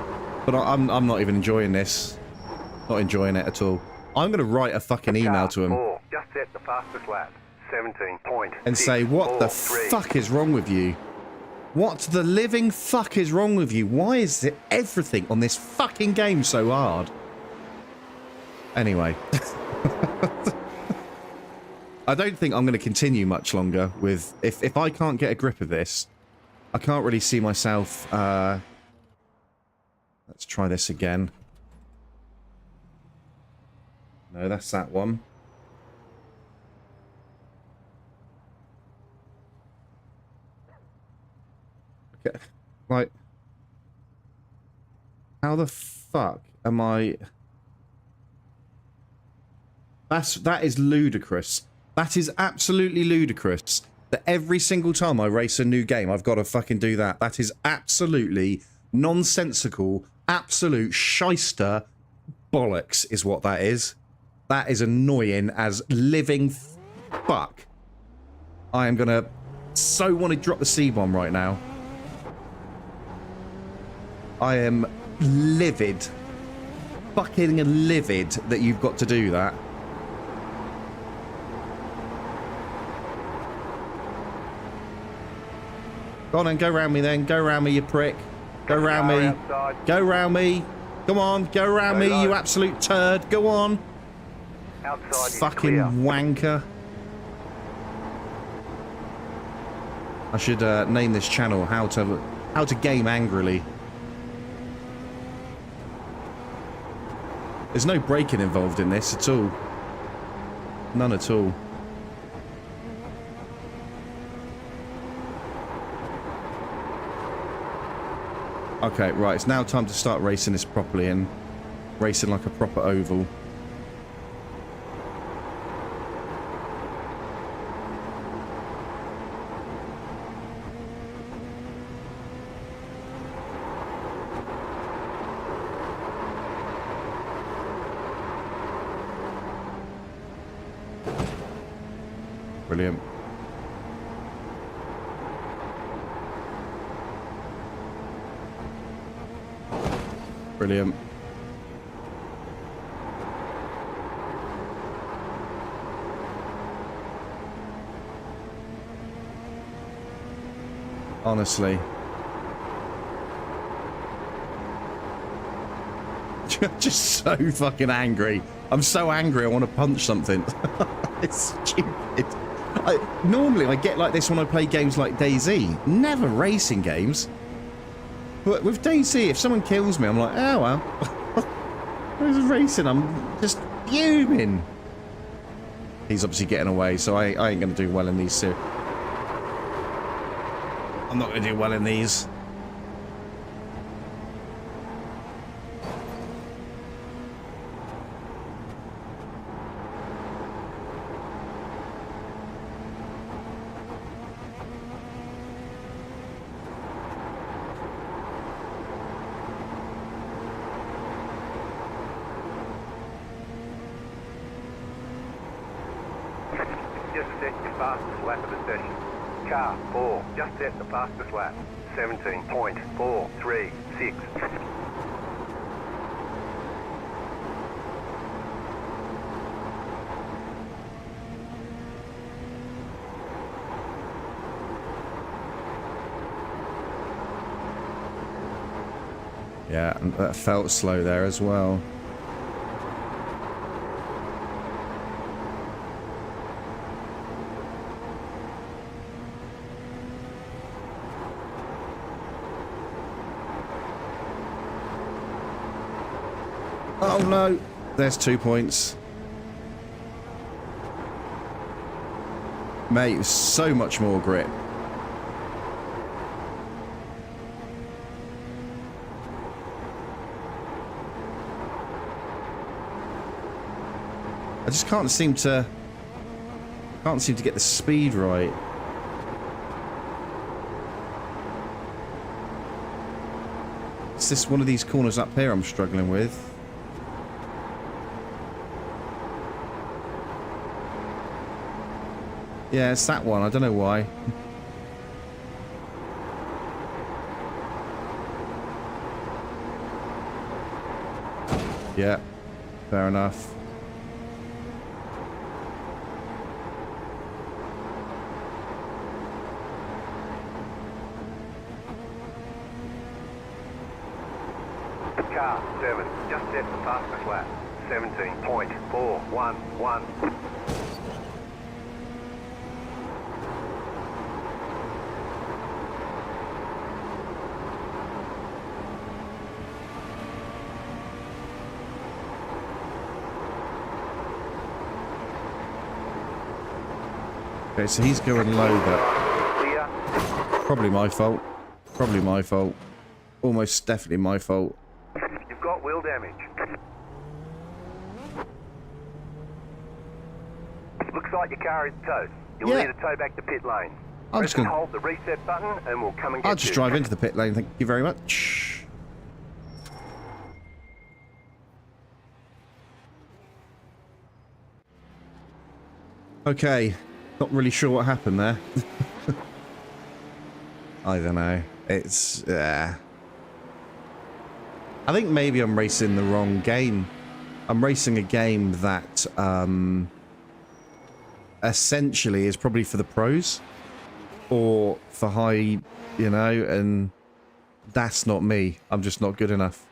but I'm not even enjoying this. Not enjoying it at all. I'm gonna write a fucking email to him. Just set the fastest lap. 17.6. And say, what the fuck is wrong with you? What the living fuck is wrong with you? Why is it everything on this fucking game so hard? Anyway. I don't think I'm going to continue much longer with... If I can't get a grip of this, I can't really see myself... Let's try this again. No, that's that one. Okay. Like... How the fuck am I... That is ludicrous. That is absolutely ludicrous. That every single time I race a new game, I've got to fucking do that. That is absolutely nonsensical, absolute shyster bollocks is what that is. That is annoying as living fuck. I am gonna so want to drop the C-bomb right now. I am livid. Fucking livid that you've got to do that. Go on and go round me then. Go round me, you prick. Go round me. Go round me. Come on, go round me, you absolute turd. Go on. Fucking wanker. I should name this channel How to Game Angrily. There's no braking involved in this at all. None at all. Okay, right, it's now time to start racing this properly and racing like a proper oval. Brilliant. Brilliant. Honestly. Just so fucking angry. I'm so angry I want to punch something. It's stupid. Normally I get like this when I play games like DayZ. Never racing games. But with DayZ, if someone kills me, I'm like, oh well. I was racing, I'm just fuming. He's obviously getting away, so I ain't going to do well in these two. I'm not going to do well in these. Car 4, just set the fastest lap. 17.436. Yeah, and that felt slow there as well. Oh no, there's 2 points. Mate, so much more grip. I just can't seem to get the speed right. it's this one of these corners up here I'm struggling with. Yeah, it's that one. I don't know why. Yeah, fair enough. Car 7, just set the fastest lap. 17.411. Okay, so he's going low there. Clear. Probably my fault. Probably my fault. Almost definitely my fault. You've got wheel damage. Looks like your car is towed. You'll Yeah. need a tow back to pit lane. I'm Press just and gonna... hold the reset button and we'll come and get I'll just you. drive into the pit lane, thank you very much. Okay, not really sure what happened there. I don't know. It's... I think maybe I'm racing the wrong game. I'm racing a game that essentially is probably for the pros. Or for high, you know, and that's not me. I'm just not good enough.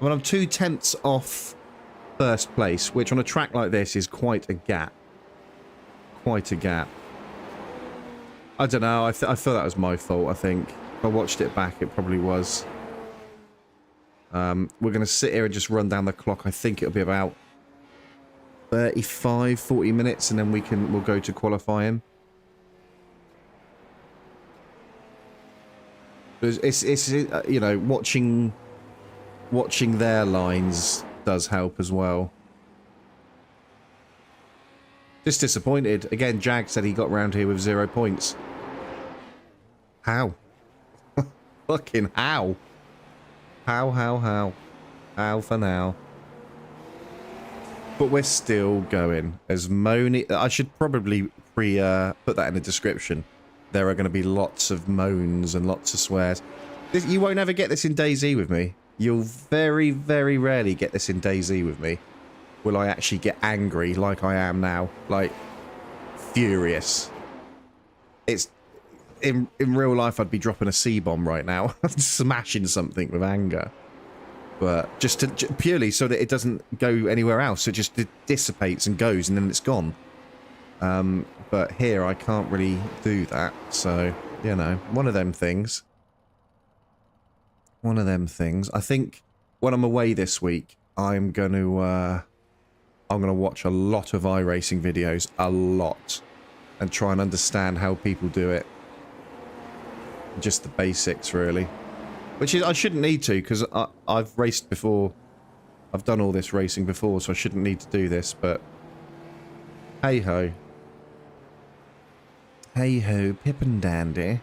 I mean, I'm 2/10 off first place, which on a track like this is quite a gap. Quite a gap. I don't know. I feel that was my fault, I think. If I watched it back, it probably was. We're going to sit here and just run down the clock. I think it'll be about 35, 40 minutes, and then we'll go to qualifying. It's you know, watching their lines does help as well. Just disappointed. Again, Jag said he got round here with 0 points. How? Fucking how? How? How for now? But we're still going. As moany... I should probably put that in the description. There are going to be lots of moans and lots of swears. You won't ever get this in DayZ with me. You'll very, very rarely get this in DayZ with me. Will I actually get angry like I am now? Like, furious. It's... In real life, I'd be dropping a C-bomb right now. Smashing something with anger. But just purely so that it doesn't go anywhere else. It just dissipates and goes and then it's gone. But here I can't really do that, so, you know, one of them things. One of them things. I think when I'm away this week, I'm gonna watch a lot of iRacing videos, a lot, and try and understand how people do it. Just the basics, really. Which is, I shouldn't need to, because I've raced before. I've done all this racing before, so I shouldn't need to do this, but hey-ho. Hey-ho, Pip and Dandy.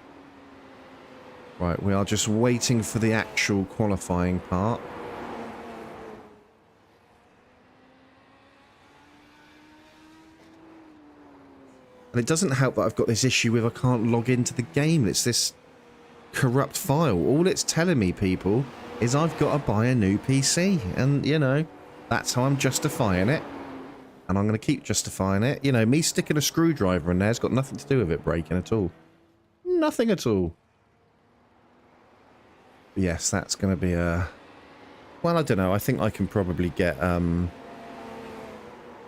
Right, we are just waiting for the actual qualifying part. And it doesn't help that I've got this issue with I can't log into the game. It's this corrupt file. All it's telling me, people, is I've got to buy a new PC. And, you know, that's how I'm justifying it. And I'm going to keep justifying it. You know, me sticking a screwdriver in there's got nothing to do with it breaking at all. Nothing at all. Yes, that's going to be a... Well, I don't know. I think I can probably get... I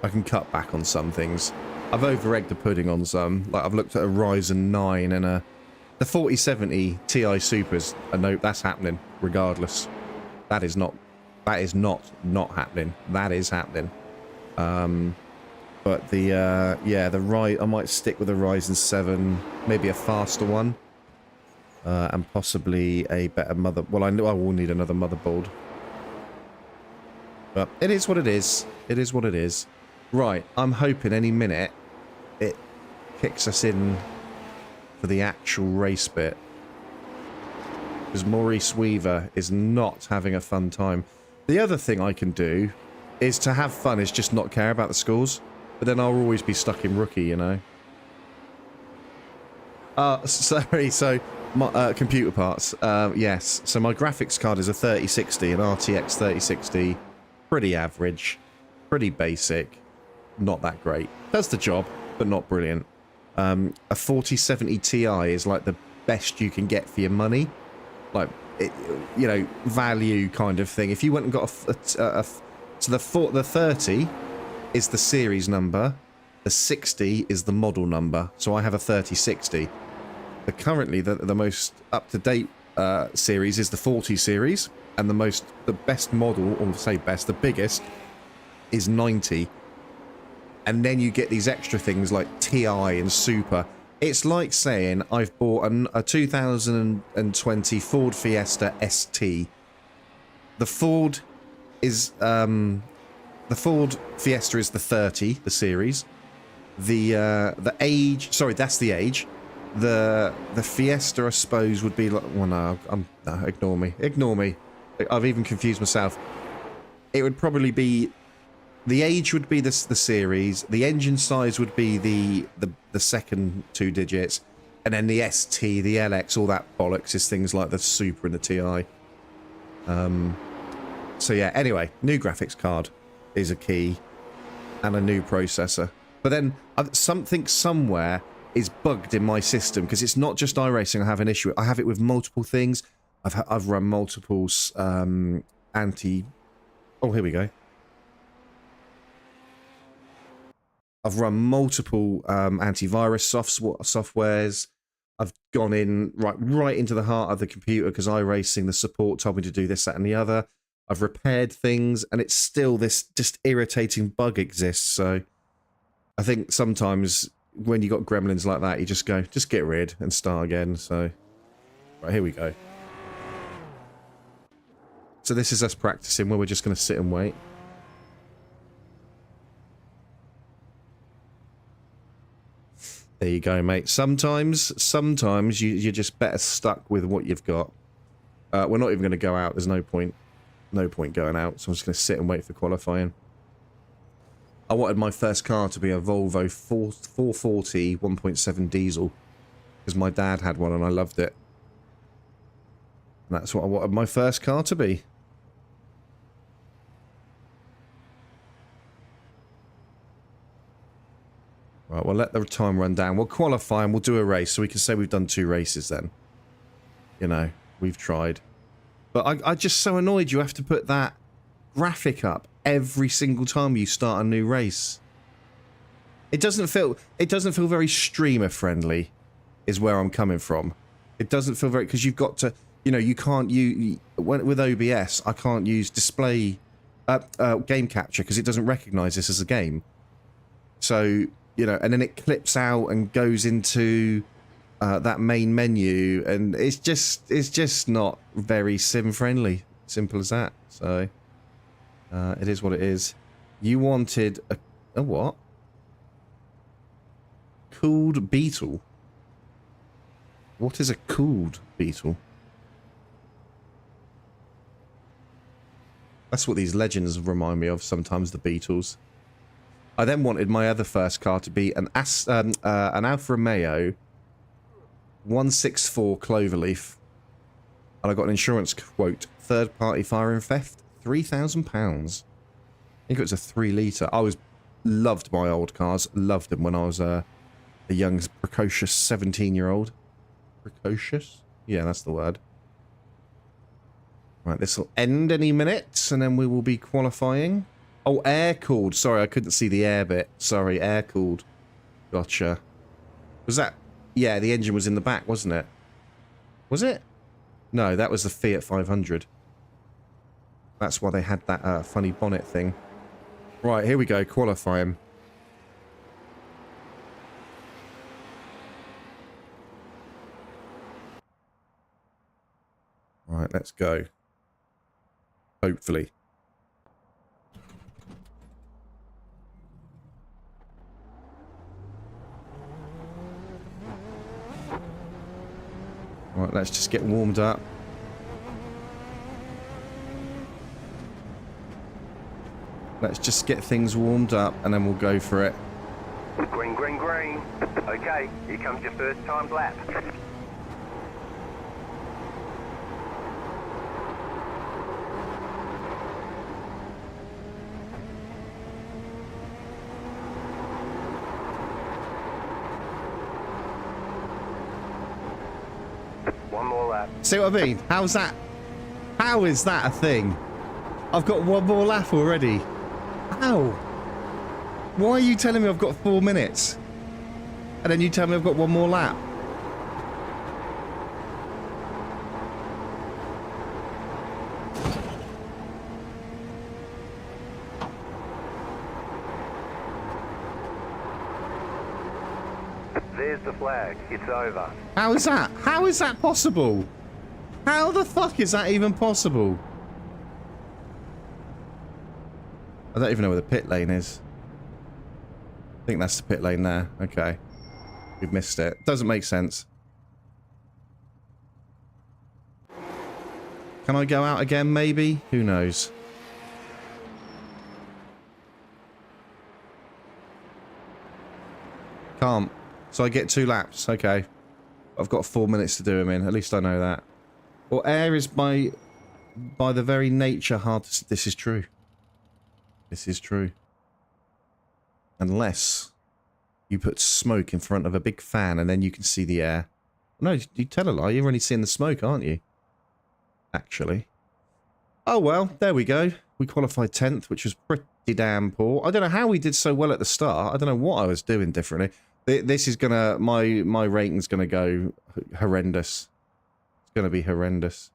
can cut back on some things. I've over-egged the pudding on some. Like, I've looked at a Ryzen 9 and a... The 4070 Ti Supers. I know that's happening, regardless. That is not happening. That is happening. But the, yeah, I might stick with a Ryzen 7, maybe a faster one. And possibly a better mother... Well, I know I will need another motherboard. But it is what it is. It is what it is. Right, I'm hoping any minute it kicks us in for the actual race bit. because Maurice Weaver is not having a fun time. The other thing I can do is to have fun is just not care about the scores, but then I'll always be stuck in rookie, you know. Sorry, so my computer parts. Yes, so my graphics card is a 3060, an RTX 3060, pretty average, pretty basic, not that great. Does the job, but not brilliant. A 4070 Ti is like the best you can get for your money, like it, you know, value kind of thing. If you went and got so the 30 is the series number, the 60 is the model number. So I have a 3060. But currently the most up to date series is the 40 series, and the best model, or say best, the biggest is 90. And then you get these extra things like TI and Super. It's like saying I've bought a 2020 Ford Fiesta ST. The Ford Fiesta is the 30, the series. The age, sorry, that's the age. The Fiesta, I suppose, would be like, well, no, no, ignore me. I've even confused myself. It would probably be, the age would be the series, the engine size would be the second 2 digits, and then the ST, the LX, all that bollocks is things like the Super and the TI. So yeah, anyway, new graphics card is a key, and a new processor. But then something somewhere is bugged in my system, because it's not just iRacing I have an issue with. I have it with multiple things. I've run multiple oh, here we go. I've run multiple antivirus softwares. I've gone in right into the heart of the computer, because iRacing, the support told me to do this, that, and the other. I've repaired things, and it's still this just irritating bug exists. So I think sometimes when you got gremlins like that, you just go, just get rid and start again. So, right, here we go. So this is us practicing, where we're just going to sit and wait. There you go, mate. Sometimes you're just better stuck with what you've got. We're not even going to go out. There's no point going out. So I'm just going to sit and wait for qualifying. I wanted my first car to be a Volvo 440 1.7 diesel, because my dad had one and I loved it. And that's what I wanted my first car to be. Right, we'll let the time run down. We'll qualify and we'll do a race, so we can say we've done 2 races then. You know, we've tried. But I'm just so annoyed you have to put that graphic up every single time you start a new race. It doesn't feel very streamer friendly, is where I'm coming from. It doesn't feel very, because you've got to, you know, you can't use, with OBS, I can't use display game capture, because it doesn't recognize this as a game. So, you know, and then it clips out and goes into that main menu, and it's just not very sim friendly. Simple as that. So it is what it is. You wanted a what? Cooled beetle. What is a cooled beetle? That's what these legends remind me of sometimes, the Beatles. I then wanted my other first car to be an Alfa Romeo 164 Cloverleaf, and I got an insurance quote, third-party fire and theft, £3,000. I think it was a 3 litre. I loved my old cars, loved them when I was a young, precocious 17-year-old. Precocious? Yeah, that's the word. Right, this will end any minute, and then we will be qualifying. Oh, air-cooled. Sorry, I couldn't see the air bit. Sorry, air-cooled. Gotcha. Was that... Yeah, the engine was in the back, wasn't it? Was it? No, that was the Fiat 500. That's why they had that funny bonnet thing. Right, here we go. Qualifying. Right, let's go. Hopefully. Right, let's just get warmed up. Let's just get things warmed up and then we'll go for it. Green, green, green. Okay, here comes your first timed lap. One more lap. See what I mean? How's that? How is that a thing? I've got one more lap already. How? Why are you telling me I've got 4 minutes? And then you tell me I've got one more lap? There's the flag. It's over. How is that? How is that possible? How the fuck is that even possible? I don't even know where the pit lane is. I think that's the pit lane there. Okay. We've missed it. Doesn't make sense. Can I go out again, maybe? Who knows? Can't. So I get 2 laps. Okay. I've got 4 minutes to do them in. At least I know that. Well, air is by the very nature hard to... This is true. This is true. Unless you put smoke in front of a big fan and then you can see the air. No, you tell a lie. You're only seeing the smoke, aren't you? Actually. Oh, well. There we go. We qualified 10th, which was pretty damn poor. I don't know how we did so well at the start. I don't know what I was doing differently. This is gonna... My rating's gonna go horrendous. It's gonna be horrendous.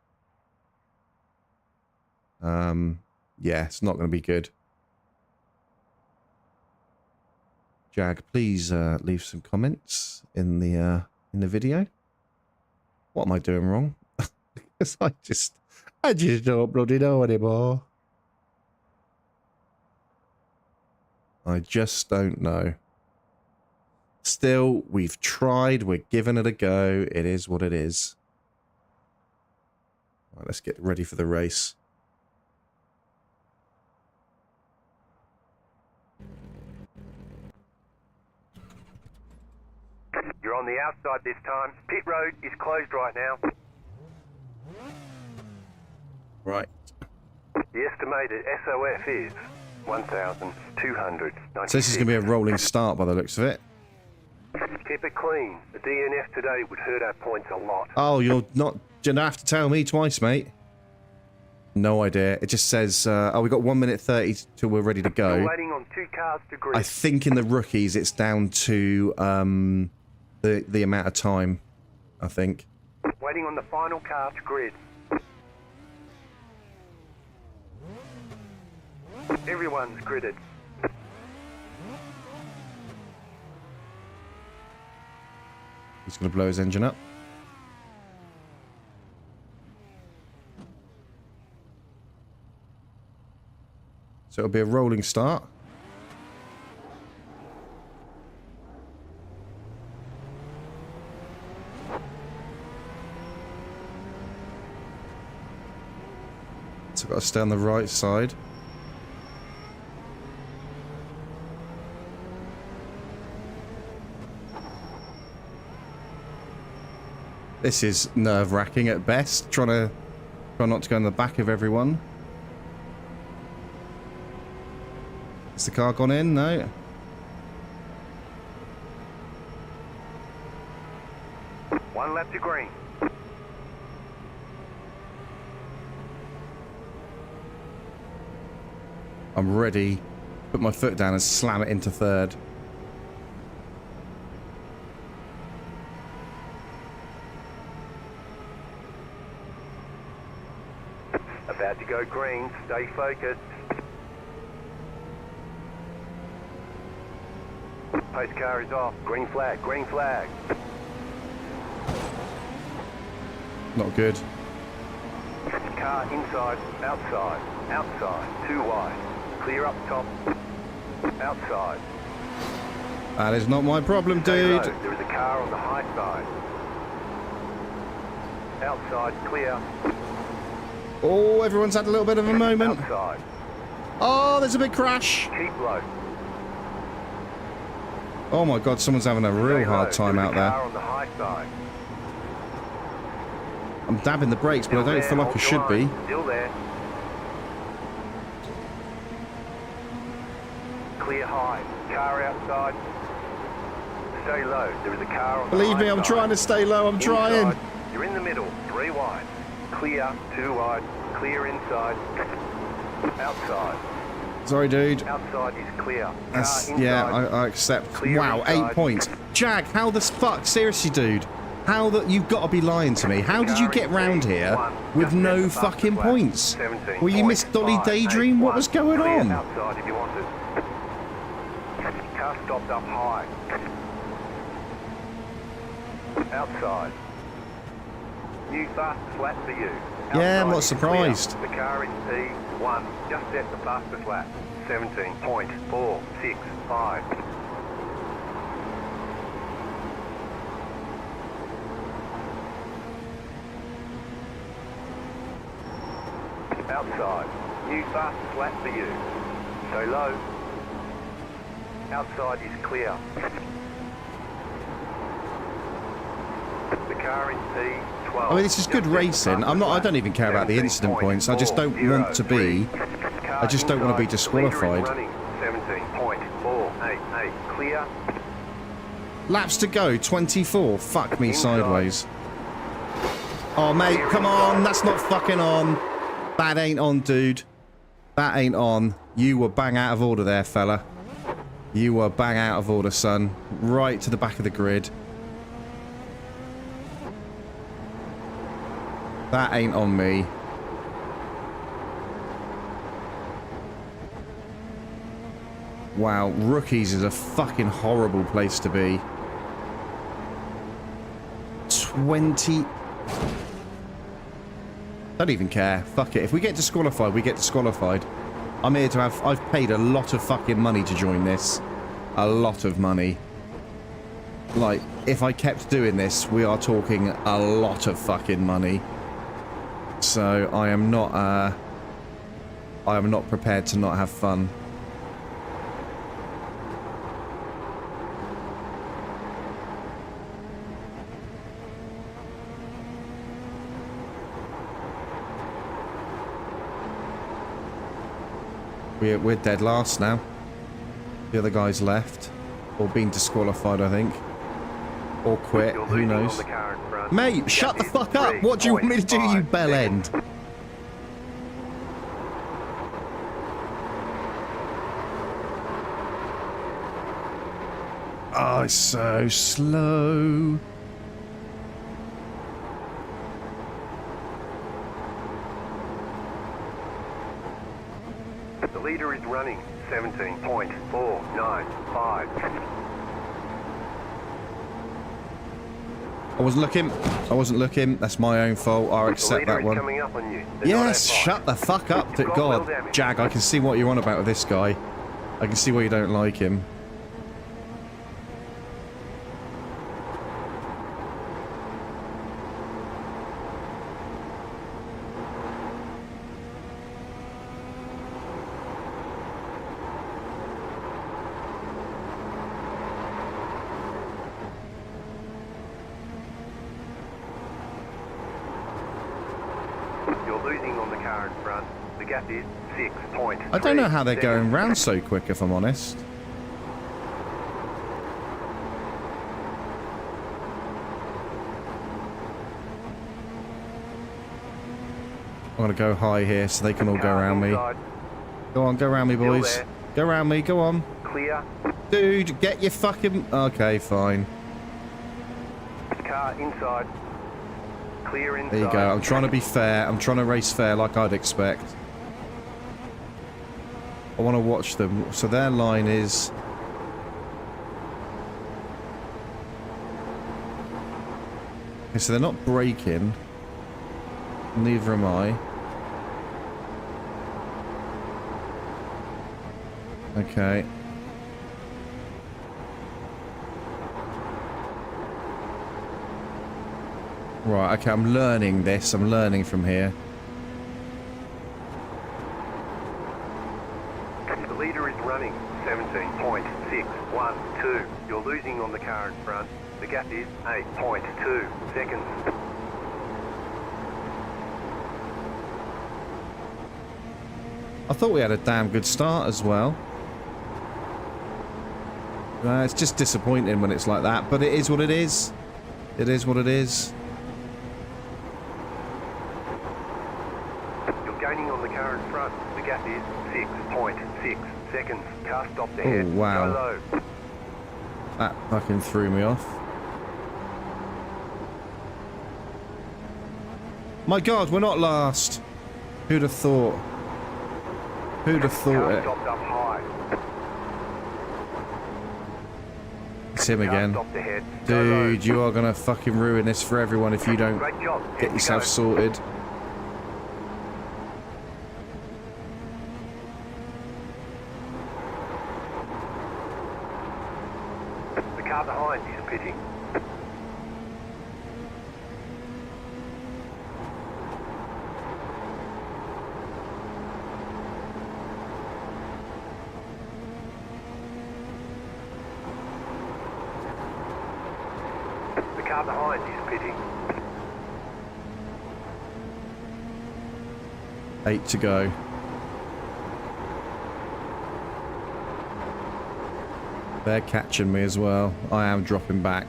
Yeah, it's not gonna be good. Jag, please leave some comments in the video. What am I doing wrong? Because I just don't bloody know anymore. I just don't know. Still, we've tried. We're giving it a go. It is what it is. Right, let's get ready for the race. You're on the outside this time. Pit road is closed right now. Right. The estimated SOF is 1,296. So this is going to be a rolling start by the looks of it. Keep it clean. The DNF today would hurt our points a lot. Oh, you don't have to tell me twice, mate. No idea. It just says, oh, we got 1 minute 30 till we're ready to go. We're waiting on 2 cars to grid. I think in the rookies it's down to the amount of time, I think. Waiting on the final car to grid. Everyone's gridded. He's going to blow his engine up. So it'll be a rolling start. So I've got to stay on the right side. This is nerve-wracking at best. Try not to go in the back of everyone. Has the car gone in? No. One lap to green. I'm ready. Put my foot down and slam it into third. About to go green. Stay focused. Post car is off. Green flag. Green flag. Not good. Car inside. Outside. Outside. Too wide. Clear up top. Outside. That is not my problem, Stay dude. low. There is a car on the high side. Outside. Clear. Oh, everyone's had a little bit of a moment. Outside. Oh, there's a big crash. Keep low. Oh my God, someone's having a real Stay hard low. time There's out a there. car on the high side. I'm dabbing the brakes, but I Still don't there, feel like I hold should your be. line. Still there. Clear high. Car outside. Stay low. There is a car on the Believe high me, I'm side. trying to stay low. I'm trying. Inside. You're in the middle. 3 wide. Clear. 2 wide. Clear inside. Outside. Sorry, dude. Outside is clear. That's, Car inside. yeah, I accept. Clear Wow, inside. 8 points. Jag, how the fuck? Seriously, dude. How that? You've got to be lying to me. How did you get round here with no fucking points? Well, you missed Dolly Daydream? What was going on? Outside if you wanted. Car stopped up high. Outside. New fastest lap for you. Yeah, I'm not Outside is surprised. clear. The car in P1 just set the fastest lap. 17.465. Outside. New fastest lap for you. So low. Outside is clear. The car in P12. I mean, this is good racing. I don't even care about the incident points. I just don't want to be. I just don't want to be disqualified. 17.488. Clear. Laps to go, 24. Fuck me sideways. Oh, mate, come on. That's not fucking on. That ain't on, dude. That ain't on. You were bang out of order there, fella. You were bang out of order, son. Right to the back of the grid. That ain't on me. Wow, rookies is a fucking horrible place to be. 20... Don't even care. Fuck it. If we get disqualified, we get disqualified. I'm here to have... I've paid a lot of fucking money to join this. A lot of money. Like, if I kept doing this, we are talking a lot of fucking money. So, I am not prepared to not have fun. We're dead last now. The other guy's left. Or been disqualified, I think. Or quit, who knows. Mate, shut the fuck up! What do you want me to do, you bell end? Oh, it's so slow. The leader is running 17.495. I wasn't looking. I wasn't looking. That's my own fault. I'll accept that one. Coming up on you. Yes, shut the fuck up. God, Jag, I can see what you're on about with this guy. I can see why you don't like him. You're losing on the car in front. The gap is 6.3. I don't know how they're going round so quick, if I'm honest. I'm going to go high here so they can all go around me. Go on, go around me, boys. Go around me, go on. Clear. Dude, get your fucking... Okay, fine. Car inside. Clear inside. There you go. I'm trying to be fair. I'm trying to race fair like I'd expect. I want to watch them. So their line is... Okay, so they're not braking. Neither am I. Okay. Right, okay, I'm learning this. I'm learning from here. leader is running 17.612. You're losing on the car in front. The gap is 8.2 seconds. I thought we had a damn good start as well. It's just disappointing when it's like that, but it is what it is. It is what it is. You're gaining on the car in front. The gap is 6.6 seconds. Car stopped ahead. Oh, wow. Go low. That fucking threw me off. My God, we're not last. Who'd have thought? Who'd have thought Car it? stopped up high. It's him again. Car stopped ahead. Go low. Dude, you are gonna fucking ruin this for everyone if you don't Great job. get Here yourself you go. sorted. The car behind is pitting. The car behind is pitting. 8 to go. They're catching me as well. I am dropping back.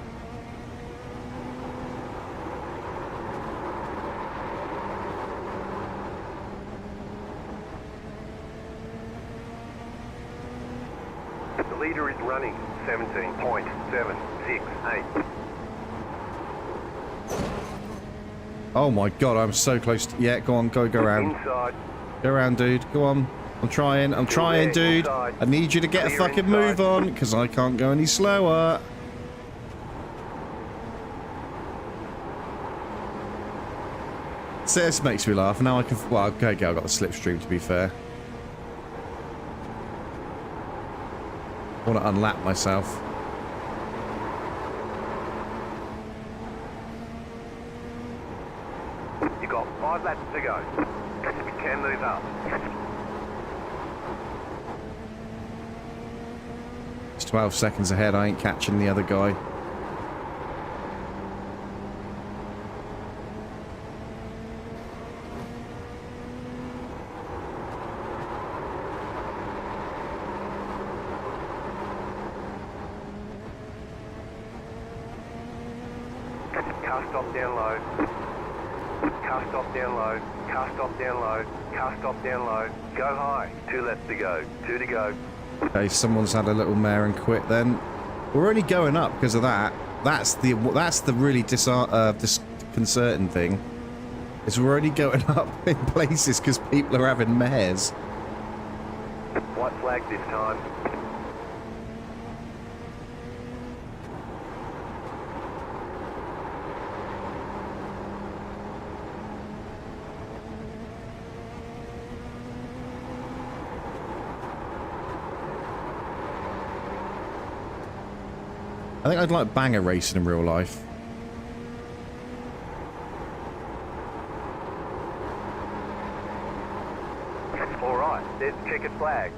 The leader is running 17.768. Oh my God, I'm so close to... Yeah, go on, go around. Inside. Go around, dude. Go on. I'm trying, dude. Inside. I need you to get a Clear fucking inside. move on, because I can't go any slower. So this makes me laugh. Now I can... Well, okay, I got the slipstream, to be fair. I want to unlap myself. You got 5 laps to go. You can move up. It's 12 seconds ahead. I ain't catching the other guy. Car stop down low. Car stop down low. Car stop down low. Car stop down low. Go high. 2 laps to go. 2 to go. Okay, someone's had a little mare and quit then. We're only going up because of that. That's the really disconcerting thing. Is we're only going up in places because people are having mares. White flag this time. I think I'd like banger racing in real life. Alright, there's the checkered flag.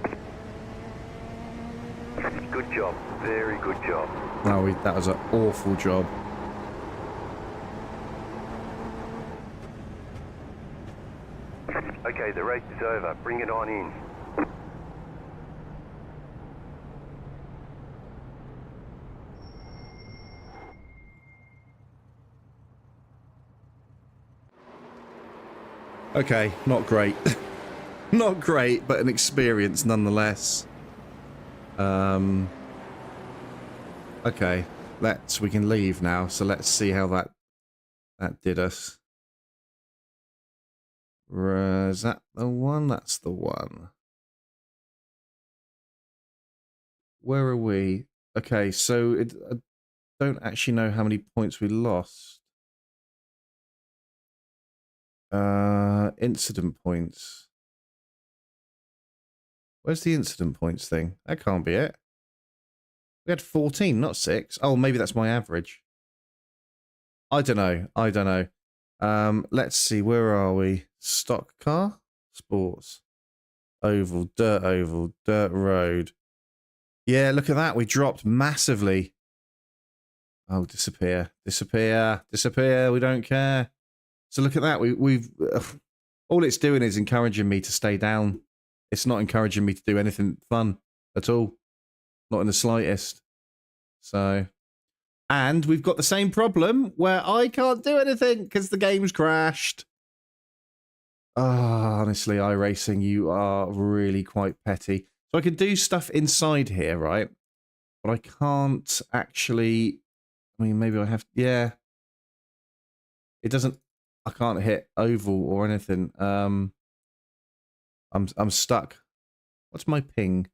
Good job. Very good job. No, that was an awful job. Okay, the race is over. Bring it on in. Okay, not great. Not great, but an experience nonetheless. Okay, we can leave now, so let's see how that did us. Is that the one? That's the one. Where are we? Okay, so I don't actually know how many points we lost. Incident points. Where's the incident points thing? That can't be it. We had 14, not 6. Oh, maybe that's my average. I don't know. I don't know. Let's see. Where are we? Stock car? Sports. oval, dirt road. Yeah, look at that. We dropped massively. Oh, disappear, disappear, disappear. We don't care. So look at that. We've all it's doing is encouraging me to stay down. It's not encouraging me to do anything fun at all. Not in the slightest. So, and we've got the same problem where I can't do anything because the game's crashed. Ah, honestly, iRacing, you are really quite petty. So I can do stuff inside here, right? But I can't actually. I mean, maybe I have. Yeah. It doesn't. I can't hit oval or anything. I'm stuck. What's my ping?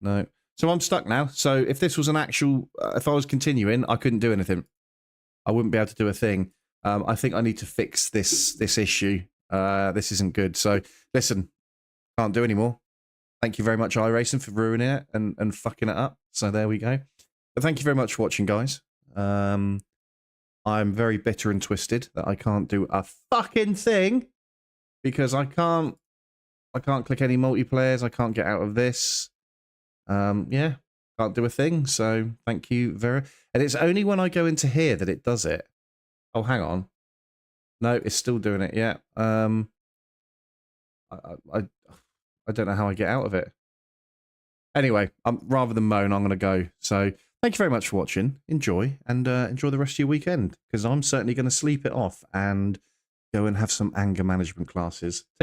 No. So I'm stuck now. So if this was an actual, if I was continuing, I couldn't do anything. I wouldn't be able to do a thing. I think I need to fix this issue. This isn't good. So listen, can't do anymore. Thank you very much, iRacing, for ruining it and fucking it up. So there we go. But thank you very much for watching, guys. I'm very bitter and twisted that I can't do a fucking thing because I can't click any multiplayers. I can't get out of this. Yeah, can't do a thing. So thank you very. And it's only when I go into here that it does it. Oh, hang on. No, it's still doing it. Yeah. I don't know how I get out of it. Anyway, rather than moan, I'm going to go. So thank you very much for watching. Enjoy and enjoy the rest of your weekend because I'm certainly going to sleep it off and go and have some anger management classes. Take